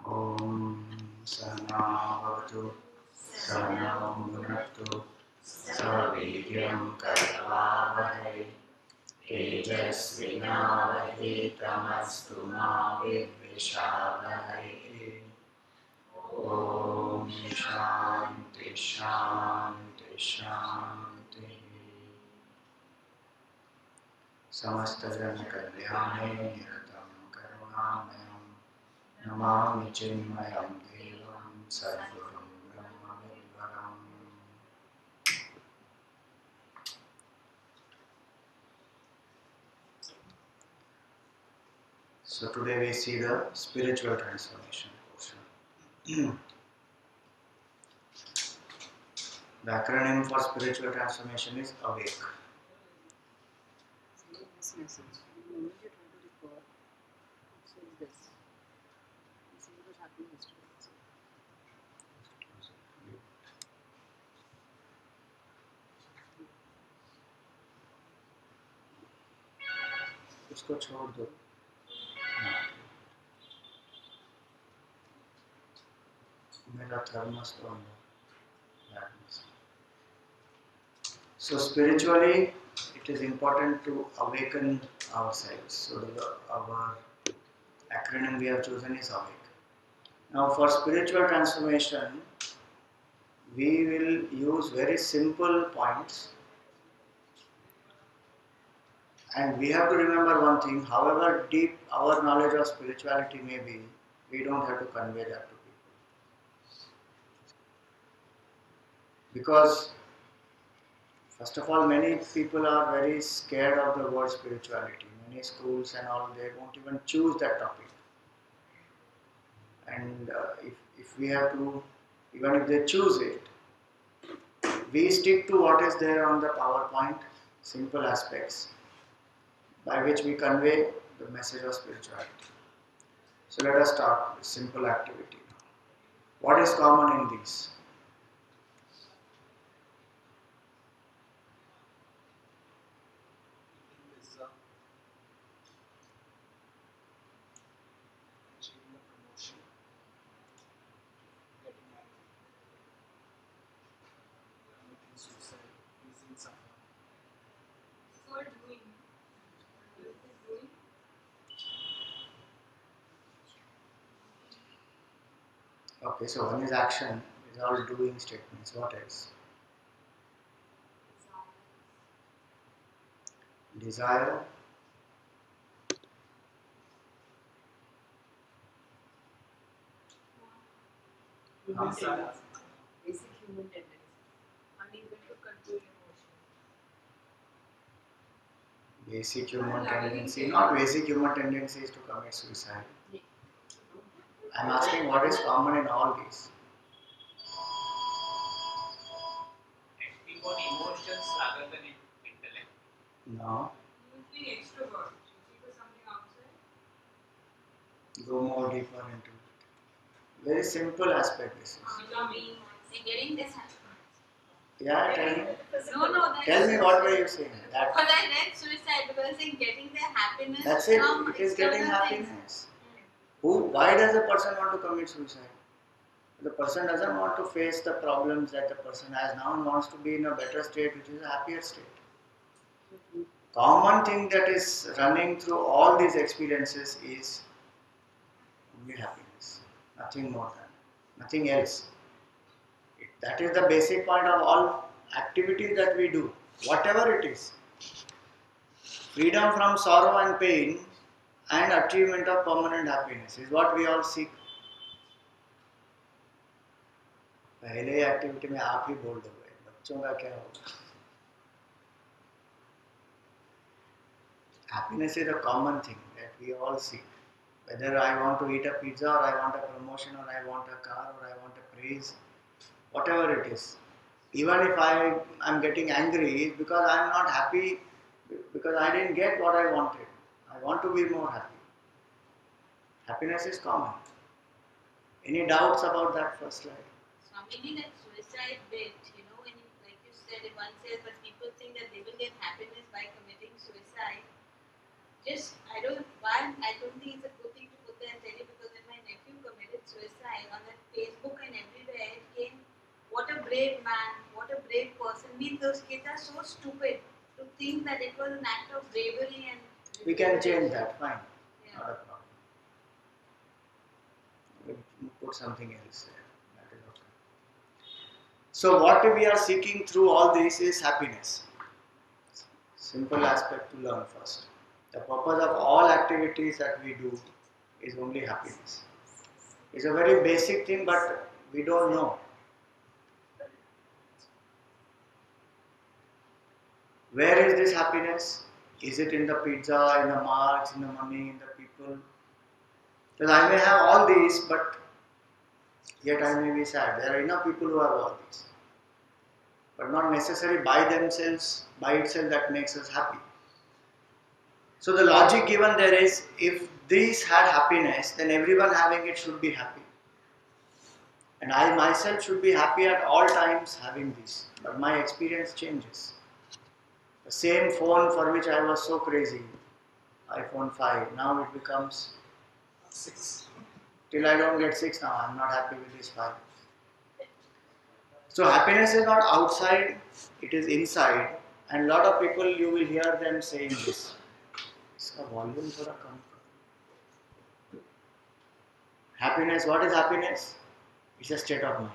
ॐ सहनावतु सहनौ भुनक्तु सह वीर्यं करवावहै तेजस्विनावधीतमस्तु मा विद्विषावहै। ॐ शान्ति शान्ति शान्तिः। समस्तजनकल्याणे निरतं करुणामयं नमामि चिन्मयं देवं सद्गुरुं ब्रह्मविद्वरम्। So today we see the spiritual transformation portion. The acronym for spiritual transformation is AWAKE. This message, the moment you try to record, it says this. This is what was happening yesterday. उसको छोड़ दो। मेरा thermos तो अंदर। So spiritually, it is important to awaken ourselves. So our acronym we have chosen is AWAKE. Now for spiritual transformation, we will use very simple points. And we have to remember one thing, however deep our knowledge of spirituality may be, we don't have to convey that to people. Because, first of all, many people are very scared of the word spirituality. Many schools and all, they won't even choose that topic. And if we have to, even if they choose it, we stick to what is there on the PowerPoint, simple aspects, by which we convey the message of spirituality. So let us start with simple activity. What is common in these? Achieving a promotion, getting married, committing suicide, using someone. So doing. What is this doing? Okay, so one is action, is all doing statements. What else? Desire, Human Desire. tendency. Basic human tendency. Unable to control emotion. basic human tendency, not basic human tendency is to commit suicide. I am asking what is common in all these. Acting on emotions rather than intellect. No, He was being extrovert. Looking for something outside. go more deeper into it. Very simple aspect this is. Becoming. Getting this. Yeah, tell me. No. Tell me what were you saying? That, Because I read suicide because in getting their happiness. that's it. From It is getting external things. happiness. Why does a person want to commit suicide? The person doesn't want to face the problems that the person has now and wants to be in a better state, which is a happier state. Common thing that is running through all these experiences is only happiness, nothing more than, nothing else. That is the basic point of all activities that we do, whatever it is. Freedom from sorrow and pain and achievement of permanent happiness is what we all seek. पहले activity में आप ही बोल दोगे, बच्चों का क्या होगा? Happiness is a common thing that we all seek. Whether I want to eat a pizza or I want a promotion or I want a car or I want a praise, whatever it is. Even if I am getting angry, it's because I am not happy because I didn't get what I wanted. I want to be more happy. Happiness is common. Any doubts about that first slide? Swamini, that suicide bit, when like you said, if one says, but people think that they will get happiness by committing suicide. I don't think it's a good thing to put there and tell you because when my nephew committed suicide on that Facebook and everywhere it came. What a brave man, what a brave person. Means those kids are so stupid to think that it was an act of bravery and. We can change that, fine. Yeah. Not a problem. We put something else there. That is okay. So what we are seeking through all this is happiness. Simple aspect to learn first. The purpose of all activities that we do is only happiness. It's a very basic thing, but we don't know. Where is this happiness? Is it in the pizza, in the marks, in the money, in the people? Because I may have all these, but yet I may be sad. There are enough people who have all these. But not necessarily by themselves, by itself that makes us happy. So the logic given there is, if these had happiness, then everyone having it should be happy. And I myself should be happy at all times having this. But my experience changes. The same phone for which I was so crazy, iPhone 5, now it becomes 6. till I don't get 6 now, I'm not happy with this 5. So happiness is not outside, it is inside. And a lot of people, you will hear them saying this. Iska volume thoda kam karo. Happiness, what is happiness? It's a state of mind.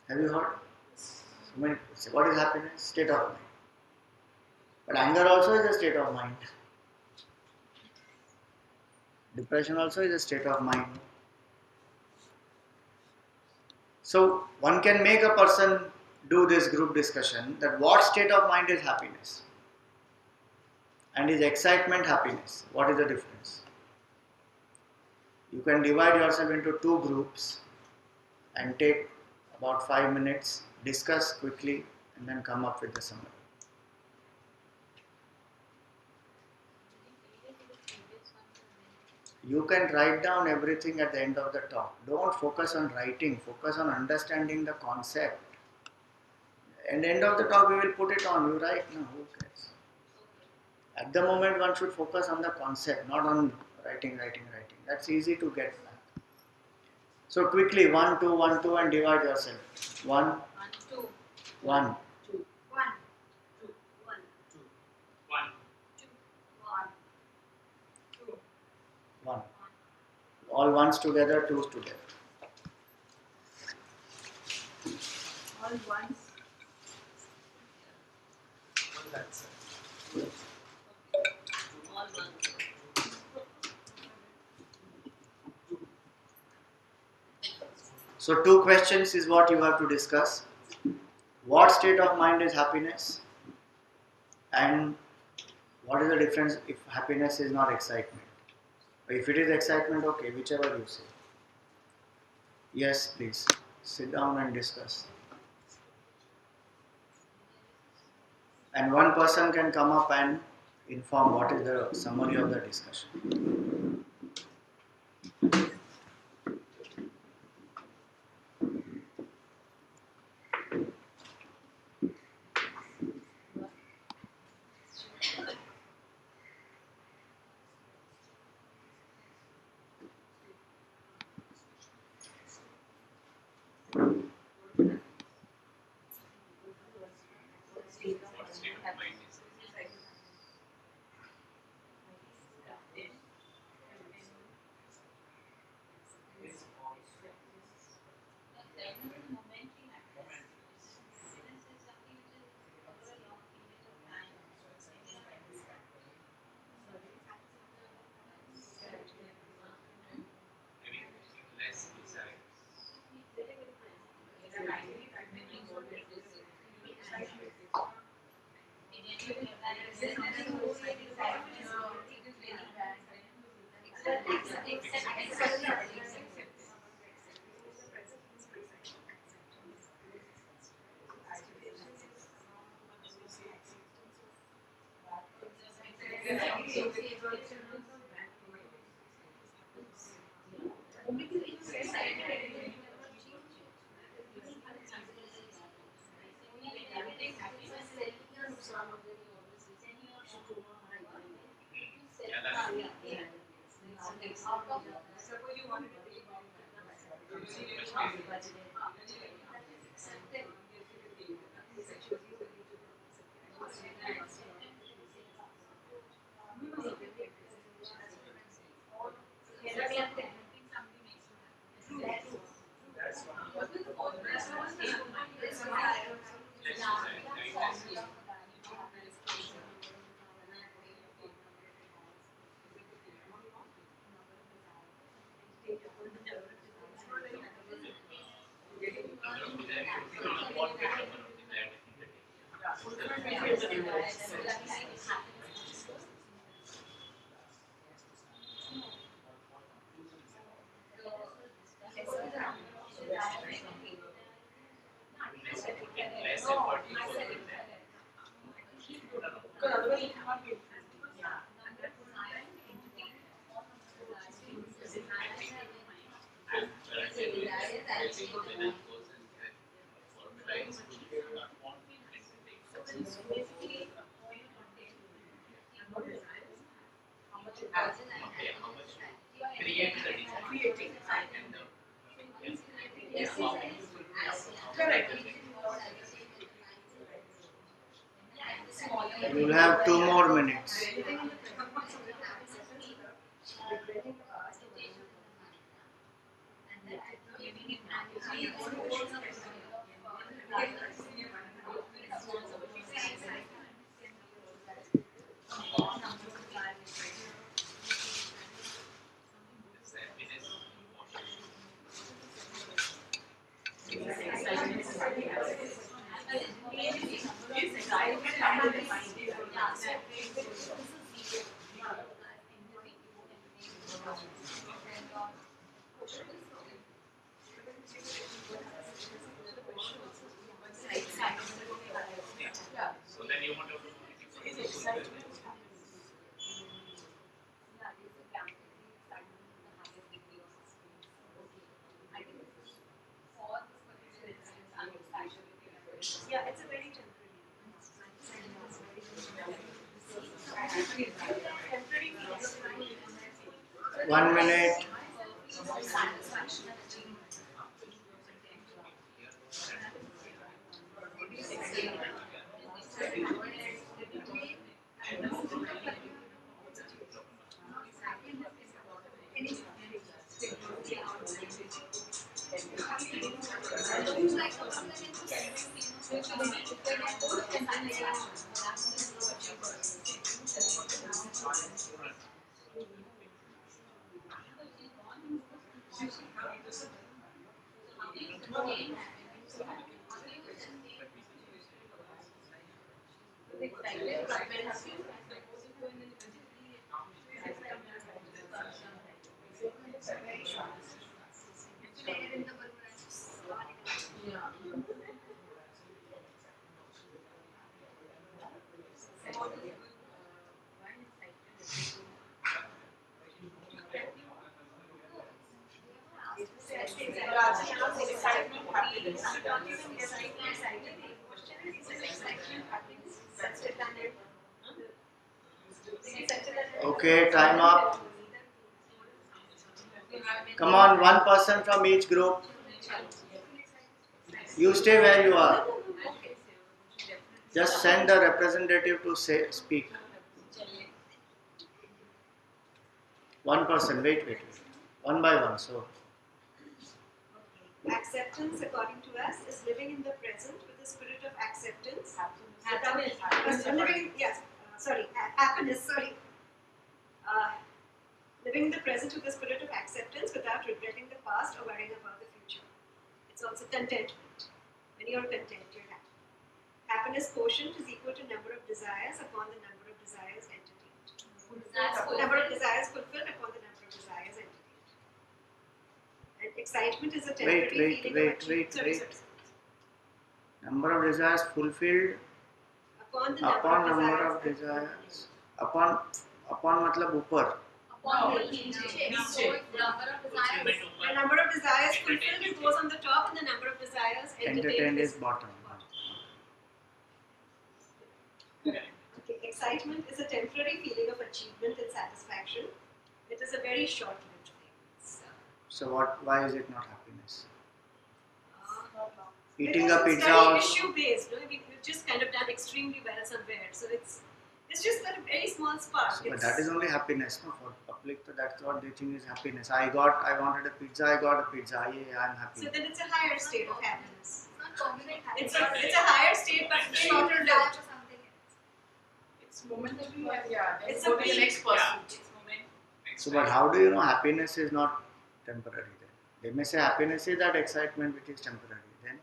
Have you heard? So many people say, what is happiness? State of mind. But anger also is a state of mind. Depression also is a state of mind. So one can make a person do this group discussion that what state of mind is happiness? And is excitement happiness? What is the difference? You can divide yourself into 2 groups and take about 5 minutes, discuss quickly and then come up with the summary. You can write down everything at the end of the talk. Don't focus on writing, focus on understanding the concept. At the end of the talk, we will put it on. You write, no, who cares? At the moment, one should focus on the concept, not on writing. That's easy to get back. So quickly, 1, 2, 1, 2 and divide yourself. 1, 1, 2, 1, 2, 1, 2, 1, 1. 2, 1, 2, 1. All ones together, twos together. all ones. On that side. All ones. So 2 questions is what you have to discuss. What state of mind is happiness? And what is the difference if happiness is not excitement? If it is excitement, okay, whichever you say. Yes, please. Sit down and discuss. And one person can come up and inform what is the summary of the discussion. What state of mind is it? Is also maybe less desire. Yeah, that's Suppose you wanted to take Less effort you put in there. because otherwise you can't give. And when I say when I goes and tries to okay, how much create the design Creating. and yes. Correct. You'll have 2 more minutes. It's happiness emotion. So then you want to Yeah, it's a very temporary. Temporary means 1 minute. excitement, happiness. Okay, time up. Come on, one person from each group. You stay where you are. Just send a representative to speak. One person, wait. One by one, so. Acceptance, according to us, is living in the present with the spirit of acceptance. Happiness, sorry. Living in the present with the spirit of acceptance without regretting the past or worrying about the future. It's also contentment. When you're content, you're happy. Happiness quotient is equal to number of desires upon the number of desires entertained. Number of desires fulfilled upon the number of desires entertained. And excitement is a temporary feeling of achievement. Sorry. Number of desires fulfilled Upon the upon number number of of desires. Upon मतलब ऊपर. The number of desires fulfilled, it goes on the top, and the number of desires Entertained is bottom. Okay. Excitement is a temporary feeling of achievement and satisfaction. It is a very short-lived thing. It's So what? Why is it not happiness? Uh, Eating a because pizza it's very also. issue based. No? We've just kind of done extremely well somewhere, so it's just a very small spark. But that is only happiness, no? For public, so that's what they think is happiness. I wanted a pizza, I got a pizza. Yeah, I'm happy. So then it's a higher state of happiness. It's not permanent It's happiness. a higher state, but shorter lived. It's momentary and yeah, then It's go a to the peak. next person. It's moment. So, but how do you know happiness is not temporary then? They may say happiness is that excitement which is temporary. Then,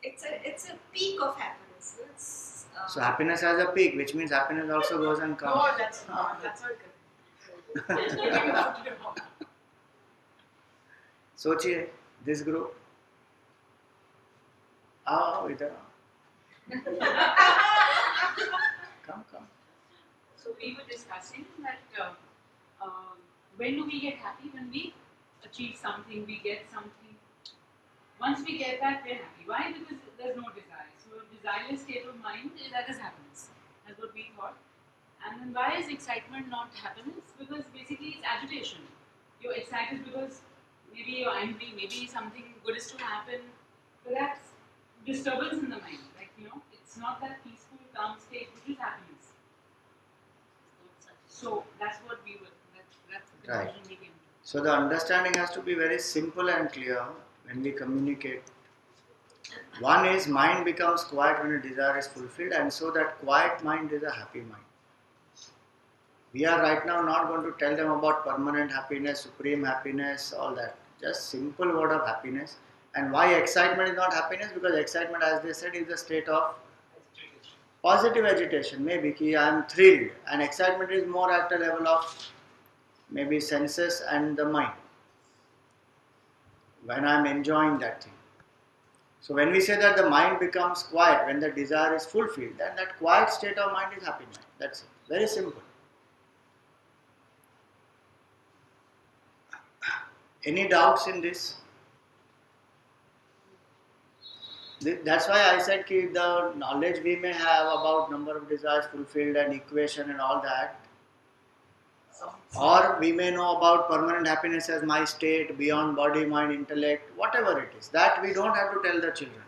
It's a peak of happiness. It's, so happiness has a peak, which means happiness also goes and comes. No, that's not correct. सोचिए this group. आओ इधर आओ. Come. So we were discussing that when do we get happy? When we achieve something, we get something. Once we get that, we're happy. Why? Because there's no desire. So a desireless state of mind, that is happiness. That's what we thought. And then why is excitement not happiness? Because basically it's agitation. You're excited because maybe you're angry, maybe something good is to happen. But that's disturbance in the mind. Like, it's not that peaceful, calm state which is happiness. So that's what we were, that's the Right. conclusion we came to. So the understanding has to be very simple and clear when we communicate. One is mind becomes quiet when a desire is fulfilled, and so that quiet mind is a happy mind. We are right now not going to tell them about permanent happiness, supreme happiness, all that. Just simple word of happiness. And why excitement is not happiness? Because excitement, as they said, is a state of positive agitation. Maybe ki I am thrilled, and excitement is more at the level of maybe senses and the mind. When I am enjoying that thing. So when we say that the mind becomes quiet when the desire is fulfilled, then that quiet state of mind is happy mind. That's it. Very simple. Any doubts in this? That's why I said ki the knowledge we may have about number of desires fulfilled and equation and all that, or we may know about permanent happiness as my state, beyond body, mind, intellect, whatever it is, that we don't have to tell the children.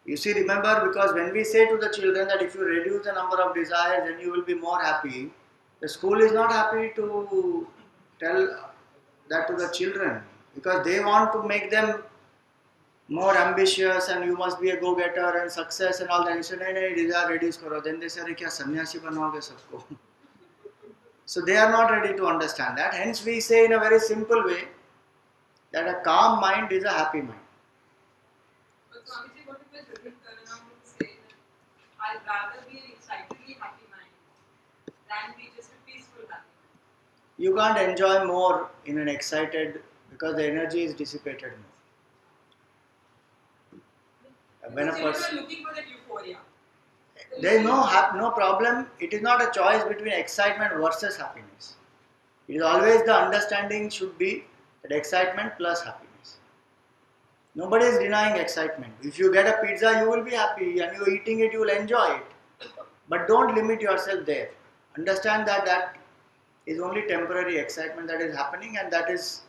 You see, remember, because when we say to the children that if you reduce the number of desires then you will be more happy, the school is not happy to tell that to the children, because they want to make them more ambitious and you must be a go-getter and success and all that. You say, no, desire reduce karo. Then they say, kya sannyasi banaoge sabko? So they are not ready to understand that. Hence we say in a very simple way that a calm mind is a happy mind. But Swamiji, what if the children turn around and say that I'd rather be an excitedly happy mind than be just a peaceful happy mind? You can't enjoy more in an excited, because the energy is dissipated more. When a Children person, are looking for that euphoria. there is no problem. It is not a choice between excitement versus happiness. It is always the understanding should be that excitement plus happiness. Nobody is denying excitement. If you get a pizza, you will be happy, and you are eating it, you will enjoy it. But don't limit yourself there. Understand that that is only temporary excitement that is happening, and that is,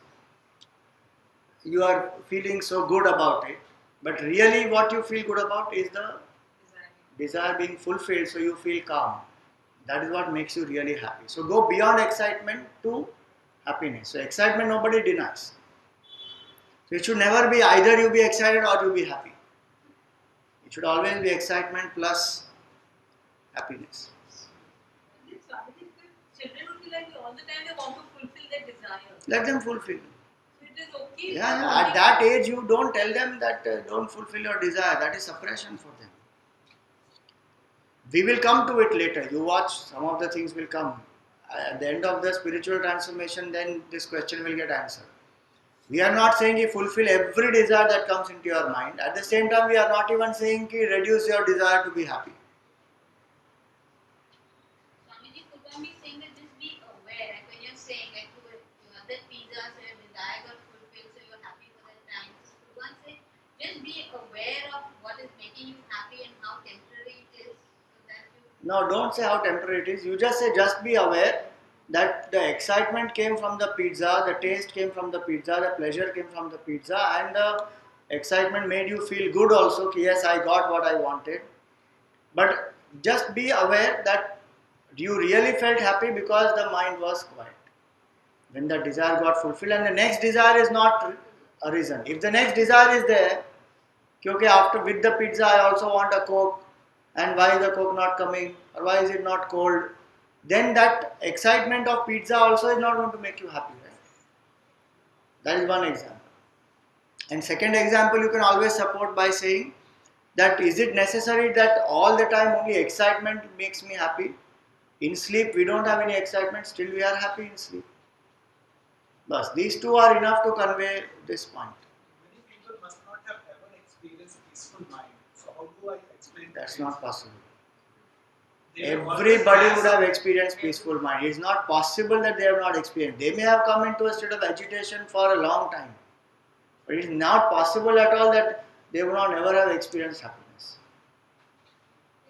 you are feeling so good about it. But really what you feel good about is the desire being fulfilled, so you feel calm. That is what makes you really happy. So go beyond excitement to happiness. So excitement nobody denies. So it should never be either you be excited or you be happy. It should always be excitement plus happiness. Then Swamiji, the children would be like all the time they want to fulfill their desire. Let them fulfill. So it is okay. Yeah. At that age you don't tell them that don't fulfill your desire. That is suppression for them. We will come to it later. You watch, some of the things will come. At the end of the spiritual transformation, then this question will get answered. We are not saying you fulfill every desire that comes into your mind. At the same time, we are not even saying you reduce your desire to be happy. Swamiji, could one be saying that just be aware, like when you're saying like you have that pizza, so your desire got fulfilled, so you're happy for that time. So could one say just be aware of what is making you happy and how temporary it is, so that you No, don't say how temporary it is. You just say just be aware that the excitement came from the pizza, the taste came from the pizza, the pleasure came from the pizza, and the excitement made you feel good also. Yes, I got what I wanted. But just be aware that you really felt happy because the mind was quiet. When the desire got fulfilled, and the next desire is not arisen. If the next desire is there, okay, after with the pizza I also want a coke, and why is the coke not coming, or why is it not cold? Then that excitement of pizza also is not going to make you happy, right? That is one example. And second example, you can always support by saying that is it necessary that all the time only excitement makes me happy? In sleep we don't have any excitement, still we are happy in sleep. Thus, these two are enough to convey this point. Many people must not have ever experienced peaceful mind. So how do I explain That's that? not possible. They will always Everybody have would have some- experienced peaceful mind. It's not possible that they have not experienced. They may have come into a state of agitation for a long time. But it's not possible at all that they would not never have experienced happiness.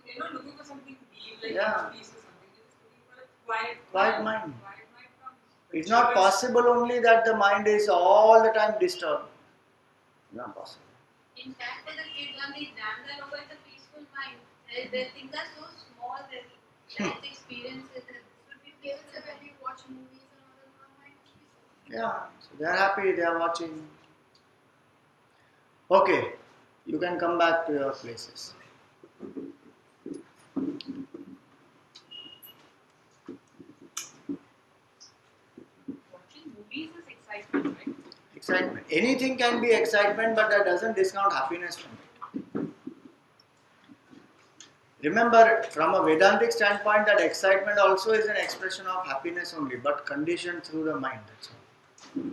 They're not looking for something deep like Yeah. peace or something. They're just looking for a quiet Quiet mind. Quiet mind comes. It's not possible only that the mind is all the time disturbed. Not possible. In fact, for the kids, when they exam their over, it's a peaceful mind. Their things are so small, their life experiences. This would be peaceful when you watch movies and all that. One mind is peaceful. Yeah, so they are happy, they are watching. Okay, you can come back to your places. Watching movies is excitement, right? Excitement. Anything can be excitement, but that doesn't discount happiness from it. Remember, from a Vedantic standpoint, that excitement also is an expression of happiness only, but conditioned through the mind. That's all.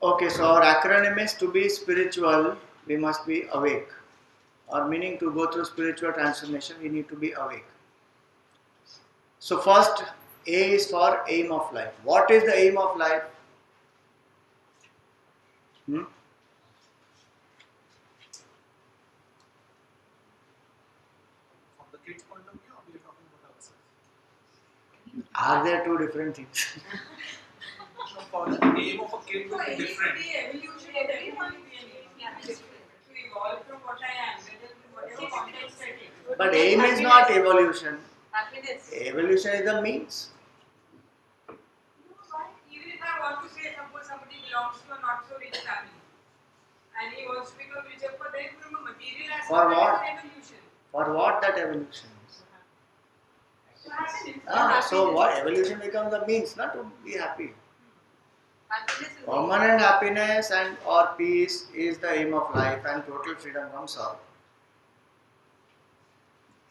Okay, so our acronym is to be spiritual, we must be awake. Or meaning to go through spiritual transformation, we need to be awake. So first, A is for aim of life. What is the aim of life? Hmm? From the kids' point of view, or we are talking about ourselves? Are there two different things? So for the aim of a kid So will be any different. could be evolution, everyone will be an aim. Yeah, different. To evolve from what I am, whatever context I take. But aim is not evolution. Happiness. Evolution is the means. No, why? Even if I want to say, suppose somebody belongs to a not so rich family and he wants to become richer, for them from a material aspect, For that what? is an evolution. For what that evolution is? So happiness. So what evolution becomes the means, not to be happy. Happiness is Permanent happiness and or peace is the aim of life, and total freedom from sorrow.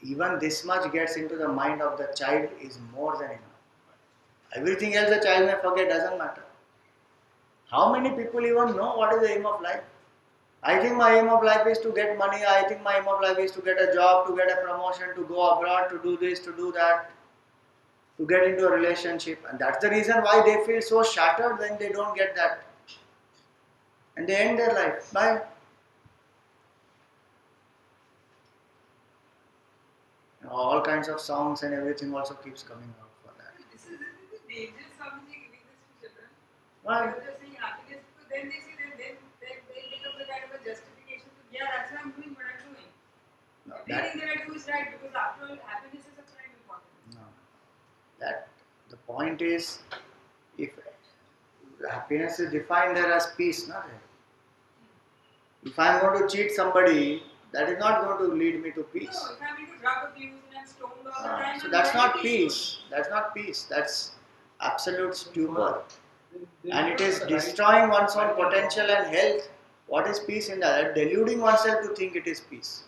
Even this much gets into the mind of the child is more than enough. Everything else the child may forget, doesn't matter. How many people even know what is the aim of life? I think my aim of life is to get money. I think my aim of life is to get a job, to get a promotion, to go abroad, to do this, to do that, to get into a relationship. And that's the reason why they feel so shattered when they don't get that. And they end their life. Bye. All kinds of songs and everything also keeps coming out for that. This is dangerous something giving this to children. Why? Because they're saying happiness, because then they see that then they become the kind of a justification to, yeah, that's why I'm doing what I'm doing. No, Everything that I do is right because after all, happiness is a prime important. no. That the point is, if happiness is defined there as peace, not it. If I am going to cheat somebody, that is not going to lead me to peace. No, if I'm into drug abuse and I'm stoned all the time, So I'm that's very not peaceful. peace. That's not peace. That's absolute stupor. They And it don't is have the right- destroying one's own potential and health. What is peace in that? Deluding oneself to think it is peace.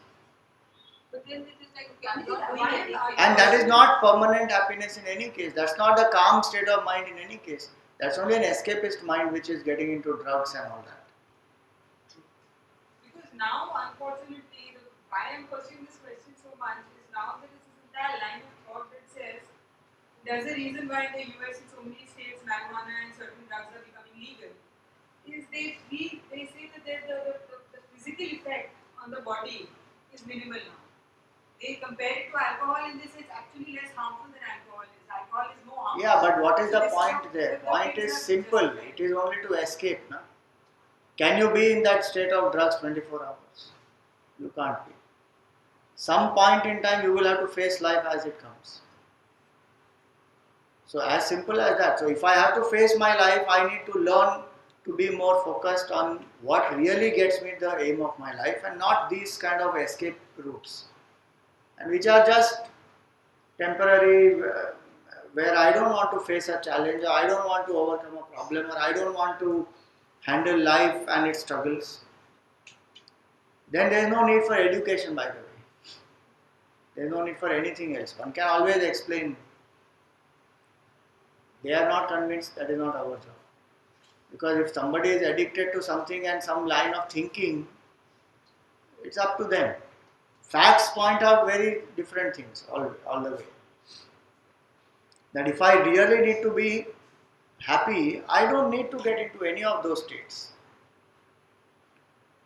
But then it is like, okay, I'm not doing Why- anything. And that is not permanent happiness in any case. That's not the calm state of mind in any case. That's only an escapist mind which is getting into drugs and all that. Because now, unfortunately, why I'm pursuing this question so much is now there is this entire line of thought that says there's a reason why in the US in so many states marijuana and certain drugs are body is minimal now. They compare it to alcohol and they say it's actually less harmful than alcohol is. Alcohol is more harmful. Yeah, but what is So the this point how there? the Point things is are simple. justified. It is only to escape. No? Can you be in that state of drugs 24 hours? You can't be. Some point in time you will have to face life as it comes. So as simple as that. So if I have to face my life, I need to learn to be more focused on what really gets me the aim of my life and not these kind of escape routes. And which are just temporary, where I don't want to face a challenge, or I don't want to overcome a problem, or I don't want to handle life and its struggles. Then there is no need for education, by the way. There is no need for anything else. One can always explain. They are not convinced, that is not our job. Because if somebody is addicted to something and some line of thinking, it's up to them. Facts point out very different things all the way. That if I really need to be happy, I don't need to get into any of those states.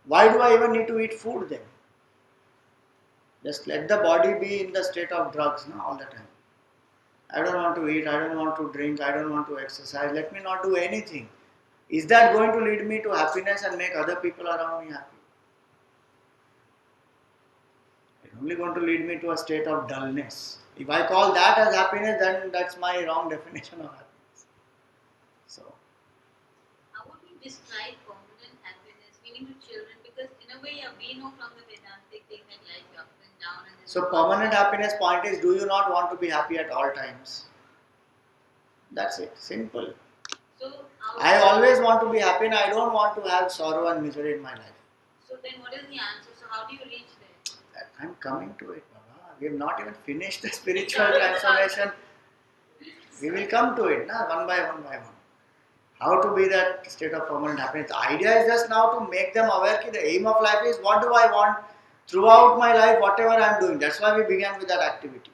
Why do I even need to eat food then? Just let the body be in the state of drugs all the time. I don't want to eat, I don't want to drink, I don't want to exercise, let me not do anything. Is that going to lead me to happiness and make other people around me happy? It's only going to lead me to a state of dullness. If I call that as happiness, then that's my wrong definition of happiness. So, How would we describe permanent happiness, meaning to children? Because in a way, we know from the Vedantic thing that life is up and down. And so permanent happiness point is, do you not want to be happy at all times? That's it, simple. So how I always want to be happy and I don't want to have sorrow and misery in my life. So then, what is the answer? So how do you reach there? I'm coming to it, Baba. We have not even finished the spiritual transformation. We will come to it, one by one by one. How to be that state of permanent happiness. The idea is just now to make them aware that the aim of life is what do I want throughout my life, whatever I am doing. That's why we began with that activity.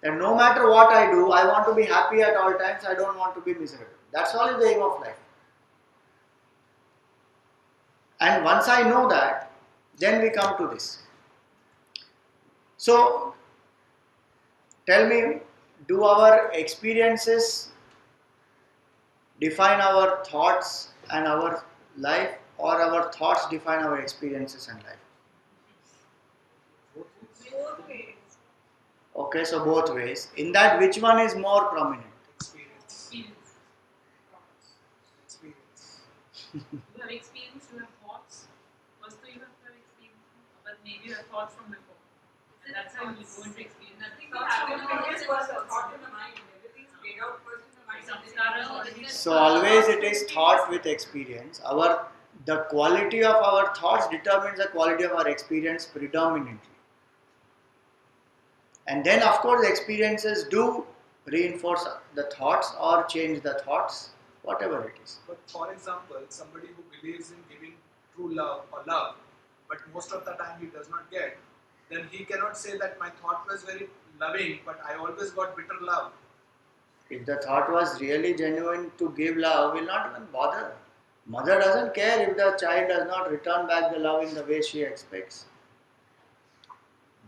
That no matter what I do, I want to be happy at all times. I don't want to be miserable. That's all is the aim of life. And once I know that, then we come to this. So, tell me, do our experiences define our thoughts and our life, or our thoughts define our experiences and life? Both ways. Okay, so both ways. In that, which one is more prominent? Experience. Experience. Experience. You have experience, you have thoughts. First, you have experience, but maybe you have thoughts from before. And that's how you go into experience. Nothing will Thoughts happen from the unless mind was a thought in the mind. Everything's played out first in the mind. Samskaras already. So always it is thought with experience. The quality of our thoughts determines the quality of our experience predominantly. And then of course the experiences do reinforce the thoughts or change the thoughts, whatever it is. But for example, somebody who believes in giving true love or love, but most of the time he does not get, then he cannot say that my thought was very loving, but I always got bitter love. If the thought was really genuine to give love, will not even bother. Mother doesn't care if the child does not return back the love in the way she expects.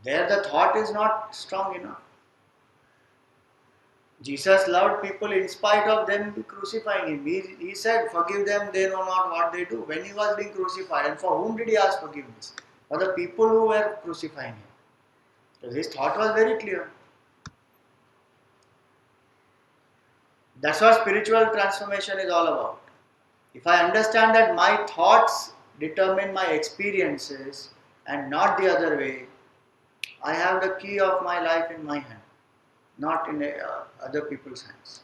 There the thought is not strong enough. Jesus loved people in spite of them crucifying him. He said, forgive them, they know not what they do. When he was being crucified, and for whom did he ask forgiveness? For the people who were crucifying him. So his thought was very clear. That's what spiritual transformation is all about. If I understand that my thoughts determine my experiences and not the other way, I have the key of my life in my hand, not in other people's hands.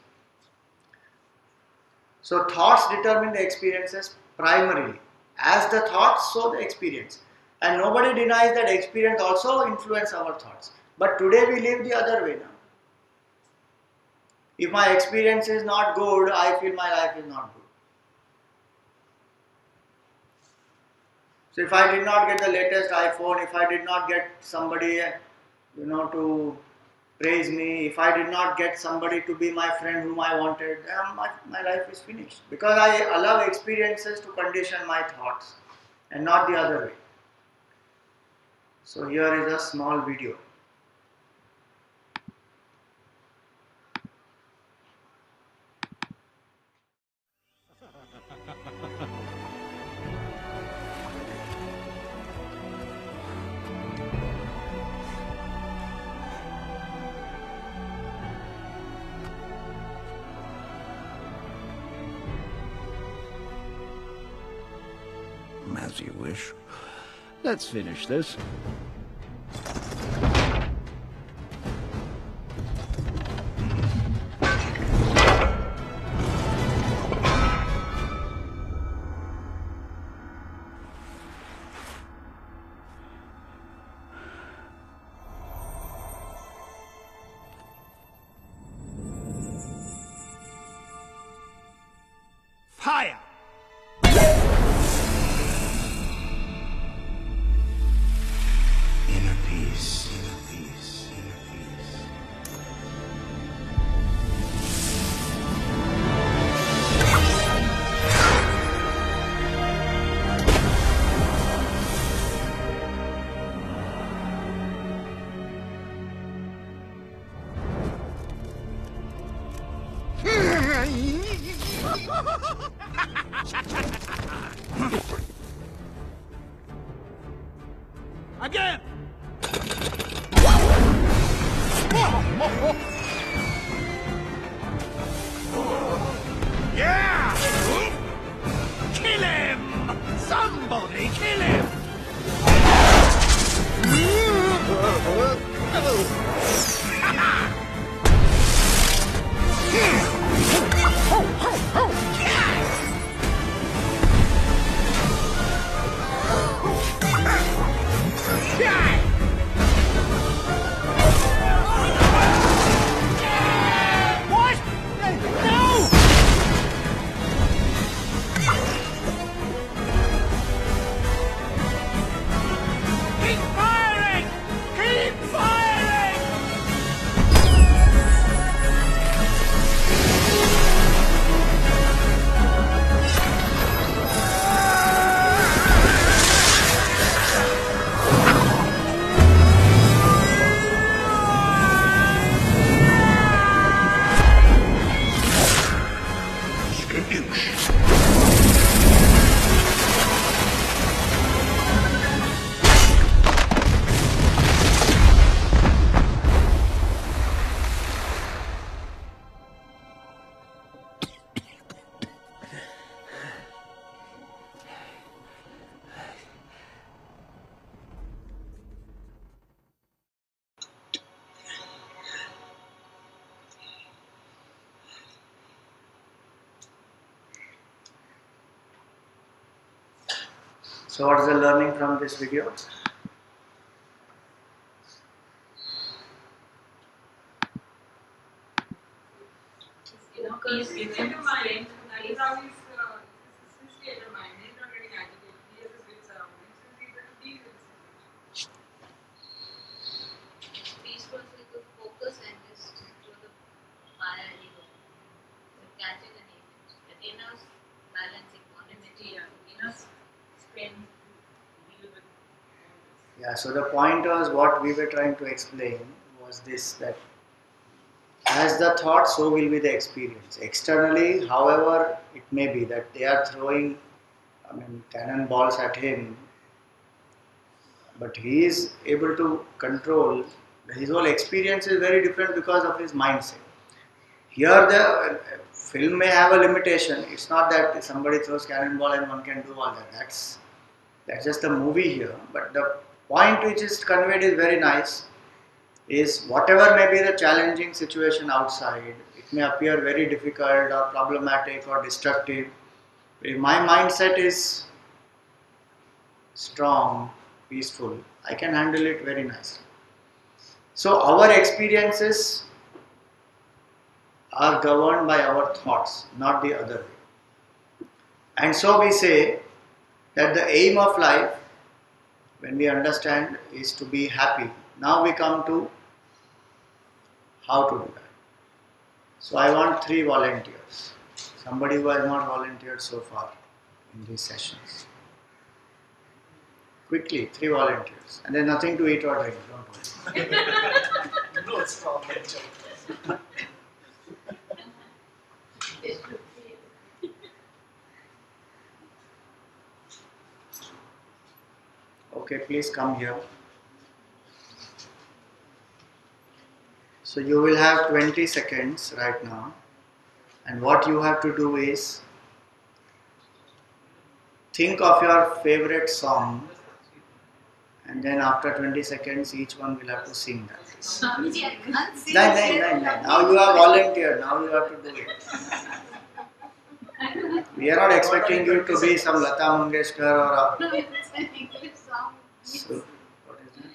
So thoughts determine the experiences primarily. As the thoughts, so the experience. And nobody denies that experience also influence our thoughts. But today we live the other way now. If my experience is not good, I feel my life is not good. So if I did not get the latest iPhone, if I did not get somebody, to praise me, if I did not get somebody to be my friend whom I wanted, my life is finished. Because I allow experiences to condition my thoughts and not the other way. So here is a small video. As you wish. Let's finish this. Fire! Inner peace, inner peace, inner peace. Again! Yeah! Kill him! Somebody kill him! What? No! Keep firing! Keep firing! So what is the learning from this video? Peace He's within, state of mind. strength That is how he's his state of mind. He's not getting agitated. He has his good surroundings. So he's able to deal with the situation. Peaceful, so you could focus and just throw the fire ego. You're catching an image. The inner balance, equanimity. enough strength to deal with all this. Yeah, so the point was what we were trying to explain was this, that as the thought, so will be the experience. Externally, however it may be that they are throwing, cannonballs at him, but he is able to control. His whole experience is very different because of his mindset. Here the film may have a limitation. It's not that somebody throws cannonball and one can do all that. That's just the movie here. But the point which is conveyed is very nice. Is whatever may be the challenging situation outside, it may appear very difficult or problematic or destructive. If my mindset is strong, peaceful, I can handle it very nicely. So our experiences are governed by our thoughts, not the other way. And so we say that the aim of life, when we understand, is to be happy. Now we come to how to do that. So I want 3 volunteers. Somebody who has not volunteered so far in these sessions. Quickly, 3 volunteers. And there's nothing to eat or drink, don't worry. No straw lecture. Okay, please come here. So you will have 20 seconds right now. And what you have to do is think of your favorite song, and then after 20 seconds each one will have to sing that. Swamiji, I can't sing. No. Now you have volunteered, now you have to do it. We are not expecting you to be some Lata Mangeshkar or a... No, it's an English song. So, what is that?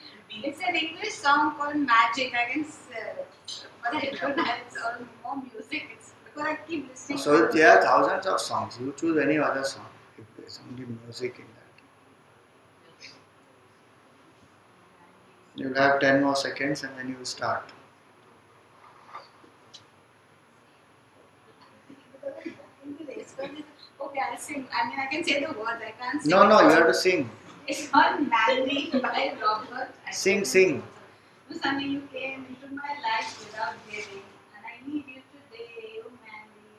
It's an English song called Magic. I can but I don't have it's all more music. It's because I keep listening. So there are thousands of songs. You choose any other song if there is only music in that. You will have 10 more seconds and then you will start. Okay, I'll sing. I mean, I can say the words. I can't sing. No, you have to sing. It's called Manly by Robert. Sing. Sunny, you came into my life without giving, and I need you today, oh Manly.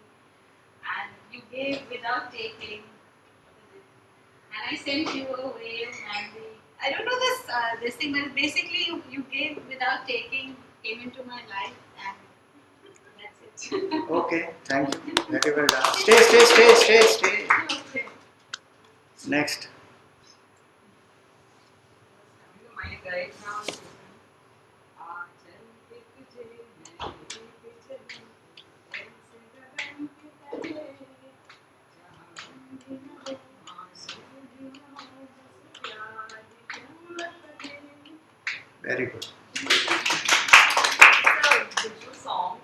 And you gave without taking, and I sent you away, oh Manly. I don't know this thing, but basically you gave without taking, came into my life, and that's it. Okay, thank you. Very well done. Stay. Okay. Next. My guide now. Very good. Song.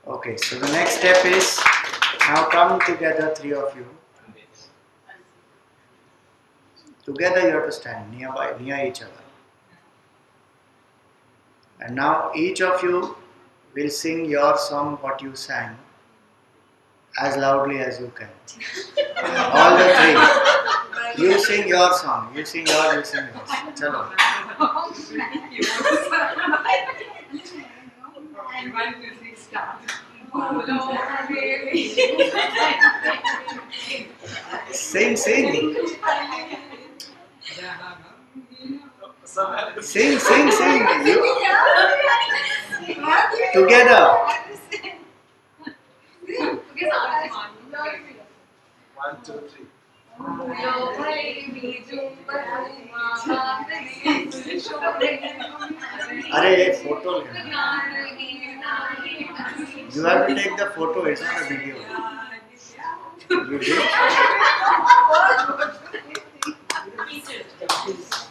Okay, so the next step is now come together, 3 of you. Together you have to stand near each other. And now each of you will sing your song, what you sang, as loudly as you can. All the 3. You sing your song, you sing yours. Chalo. Sing. Sing. You. Together. 1, 2, 3. अरे ये photo लेना. You have to take the photo, it's not a video. You did?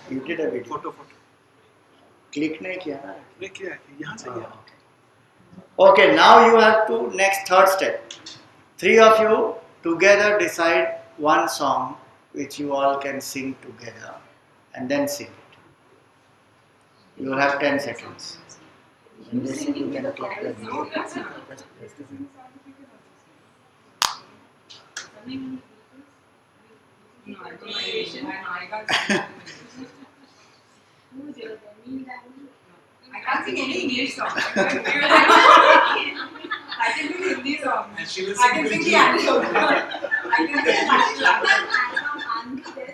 You did a video. Photo. Click नहीं किया ना? यहाँ से किया. Okay, now you have to next third step. 3 of you together decide one song which you all can sing together and then sing it. You will have 10 seconds. And this you can click the video. I can't sing any English song. I can sing Hindi song. And she will I can sing sing with the you. anthem. I can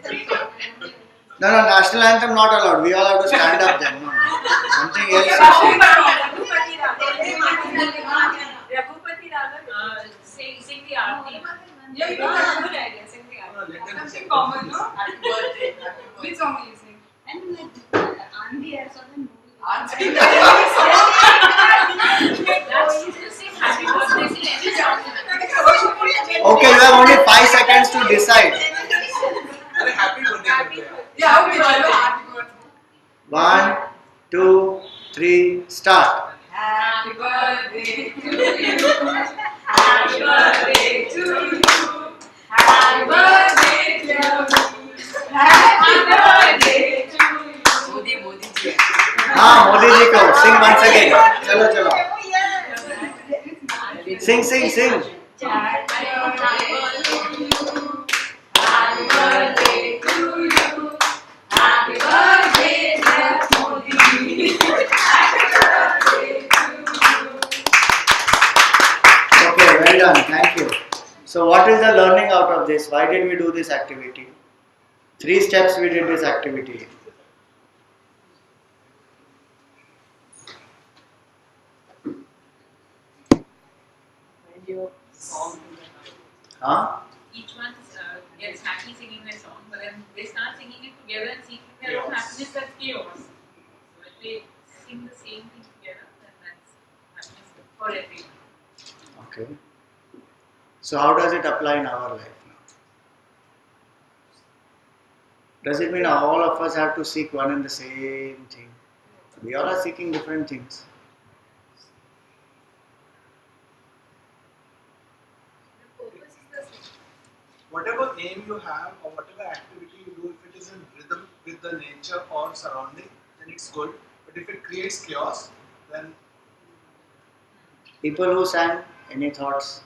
sing No, national anthem not allowed. We all have to stand up then. No. Something else. Raghupati Raghava. Sing the aarti. Yeah, you have a good idea. Sing the aarti. Something common, no? Happy birthday. Which song will you sing? And Andy has all the movies. Okay, you have only 5 seconds to decide. Happy birthday. Yeah, okay, happy birthday. 1, 2, 3, start. Happy birthday to you. Happy birthday to you. Happy birthday to you. Happy birthday to you. Modi ji. हाँ मोदी जी को sing once again. चलो चलो. Sing sing sing. Okay, well done. Thank you. So what is the learning out of this? Why did we do this activity? 3 steps we did this activity. Huh? Each one gets happy singing their song, but then they start singing it together and seeking their own happiness. That's chaos. So if they sing the same thing together, then that's happiness for everyone. Okay. So how does it apply in our life now? Does it mean all of us have to seek one and the same thing? We all are seeking different things. The purpose is the same. Whatever aim you have or whatever activity you do, if it is in rhythm with the nature or surrounding, then it's good. But if it creates chaos, then People who sang, any thoughts?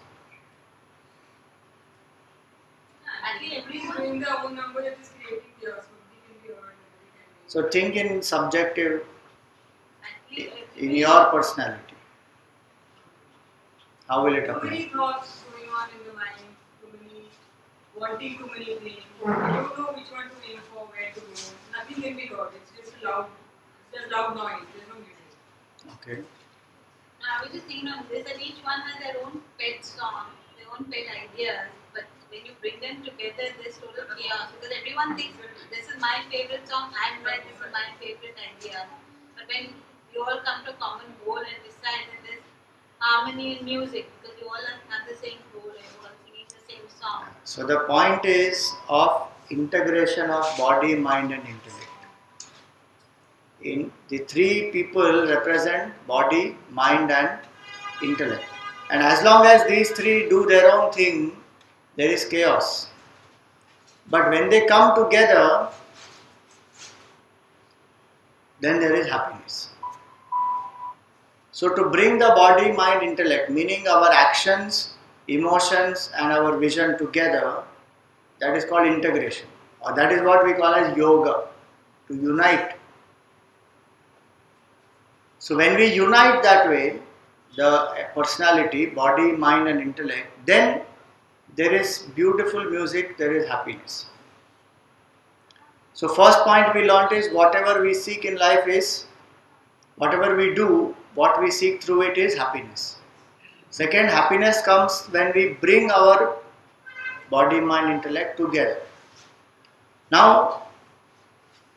Actually, everyone. Doing the own number, it is creating chaos. Something can be heard, everything can be. So think in subjective, Actually, in your personality. How will it Too apply? many thoughts going on in the mind, wanting too many things. You don't know which one to aim for, where to go. Nothing can be heard. It's just loud noise. There's no music. Okay. I was just thinking on this that each one has their own pet song, their own pet ideas, but when you bring them together, there's total chaos because everyone thinks this is my favorite song, I'm right, this is my favorite idea. But when you all come to a common goal and decide that there's harmony in music because you all have the same goal and you all singing the same song. So the point is of integration of body, mind and intellect. In the 3 people represent body, mind and intellect. And as long as these 3 do their own thing, there is chaos. But when they come together, then there is happiness. So to bring the body, mind, intellect, meaning our actions, emotions and our vision together, that is called integration. Or that is what we call as yoga, to unite. So when we unite that way, the personality, body, mind and intellect, then there is beautiful music, there is happiness. So first point we learnt is whatever we seek in life is, whatever we do, what we seek through it is happiness. Second, happiness comes when we bring our body, mind, intellect together. Now,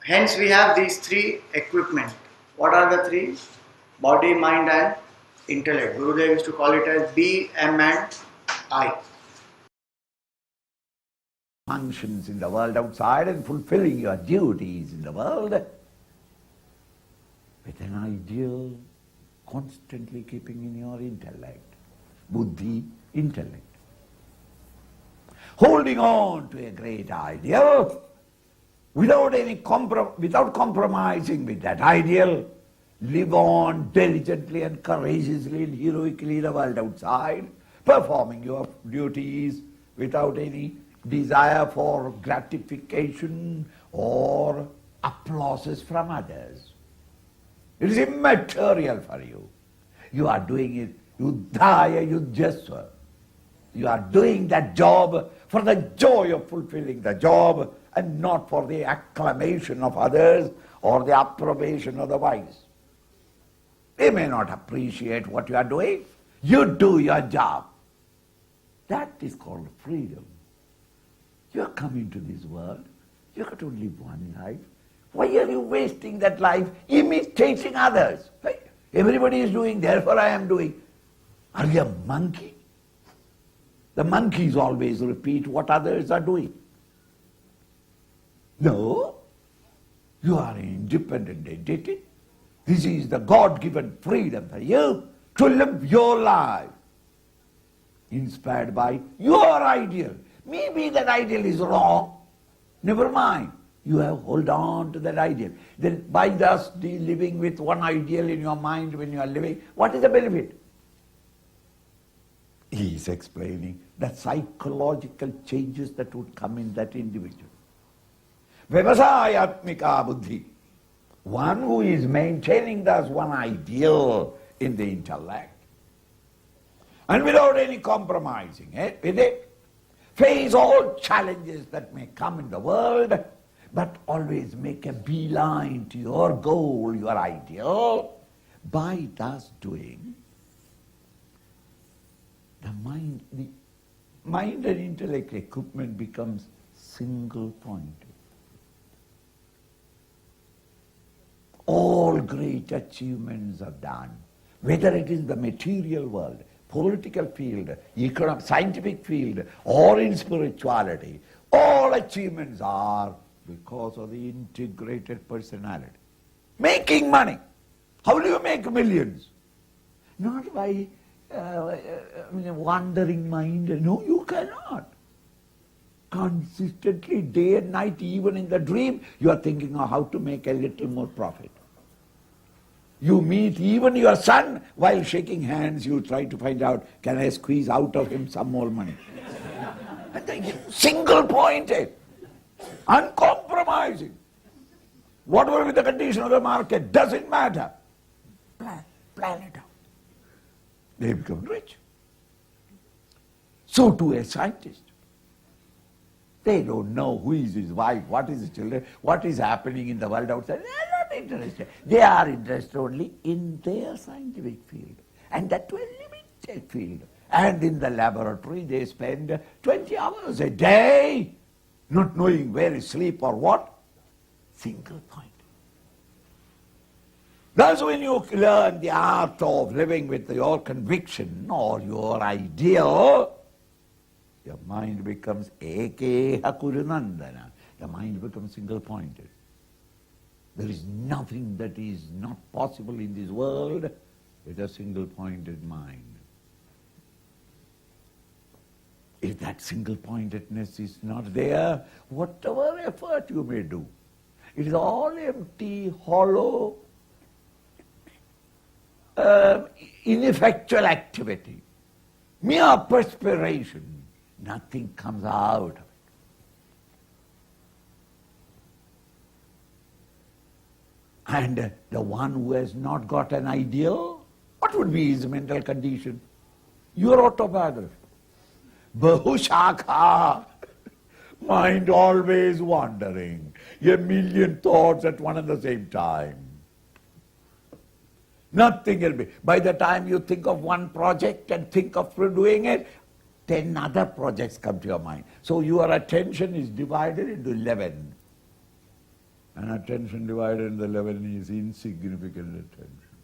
hence we have these 3 equipment. What are the 3? Body, mind and intellect. Gurudev used to call it as B, M and I. Functions in the world outside and fulfilling your duties in the world with an ideal constantly keeping in your intellect, buddhi, intellect. Holding on to a great ideal without compromising with that ideal, live on diligently and courageously and heroically in the world outside, performing your duties without any desire for gratification or applauses from others. It is immaterial for you. You are doing it, Yuddhaya Yudhyasva. You are doing that job for the joy of fulfilling the job and not for the acclamation of others or the approbation of the wise. They may not appreciate what you are doing. You do your job. That is called freedom. You are coming to this world. You got to live one life. Why are you wasting that life imitating others? Everybody is doing, therefore I am doing. Are you a monkey? The monkeys always repeat what others are doing. No, you are an independent entity. This is the God-given freedom for you to live your life inspired by your ideal. Maybe that ideal is wrong. Never mind. You have hold on to that ideal. Then by thus living with one ideal in your mind when you are living, what is the benefit? He is explaining the psychological changes that would come in that individual. Vyavasayatmika buddhi. One who is maintaining thus one ideal in the intellect and without any compromising with it, face all challenges that may come in the world, but always make a beeline to your goal, your ideal. By thus doing, the mind and intellect equipment becomes single-pointed. All great achievements are done, whether it is the material world, political field, scientific field, or in spirituality. All achievements are because of the integrated personality. Making money. How do you make millions? Not by wandering mind. No, you cannot. Consistently, day and night, even in the dream, you are thinking of how to make a little more profit. You meet even your son, while shaking hands, you try to find out, can I squeeze out of him some more money? And then single-pointed, uncompromising. Whatever be the condition of the market, doesn't matter. Plan it out. They become rich. So too a scientist. They don't know who is his wife, what is his children, what is happening in the world outside. They are not interested. They are interested only in their scientific field, and that to a limited field. And in the laboratory they spend 20 hours a day, not knowing where is sleep or what. Single point. Thus when you learn the art of living with your conviction or your ideal, your mind becomes ekeha kurunandana. The mind becomes single-pointed. There is nothing that is not possible in this world with a single-pointed mind. If that single-pointedness is not there, whatever effort you may do, it is all empty, hollow, ineffectual activity, mere perspiration. Nothing comes out of it. And the one who has not got an ideal, what would be his mental condition? Your autobiography. Bahushakha, mind always wandering, a million thoughts at one and the same time. Nothing will be. By the time you think of one project and think of doing it, 10 other projects come to your mind. So your attention is divided into 11. And attention divided into 11 is insignificant attention.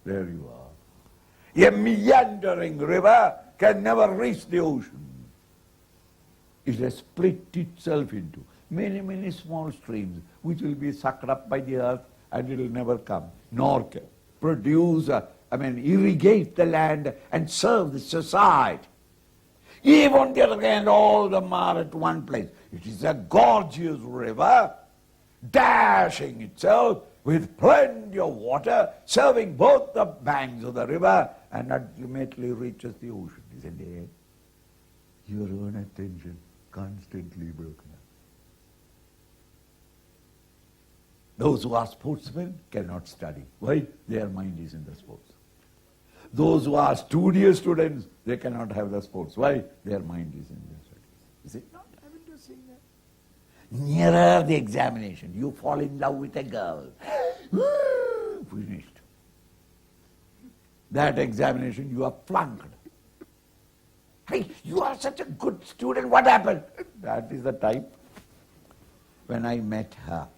There you are. A meandering river can never reach the ocean. It has split itself into many, many small streams which will be sucked up by the earth and it will never come, nor can produce, irrigate the land and serve the society. Even on the other hand, all them are at one place. It is a gorgeous river, dashing itself with plenty of water, serving both the banks of the river, and ultimately reaches the ocean, isn't it? Your own attention constantly broken up. Those who are sportsmen cannot study. Why? Their mind is in the sports. Those who are studious students, they cannot have the sports. Why? Their mind is in their studies. Is it not? Haven't you seen that? Nearer the examination, you fall in love with a girl. Finished. That examination, you are flunked. Hey, you are such a good student, what happened? That is the time when I met her.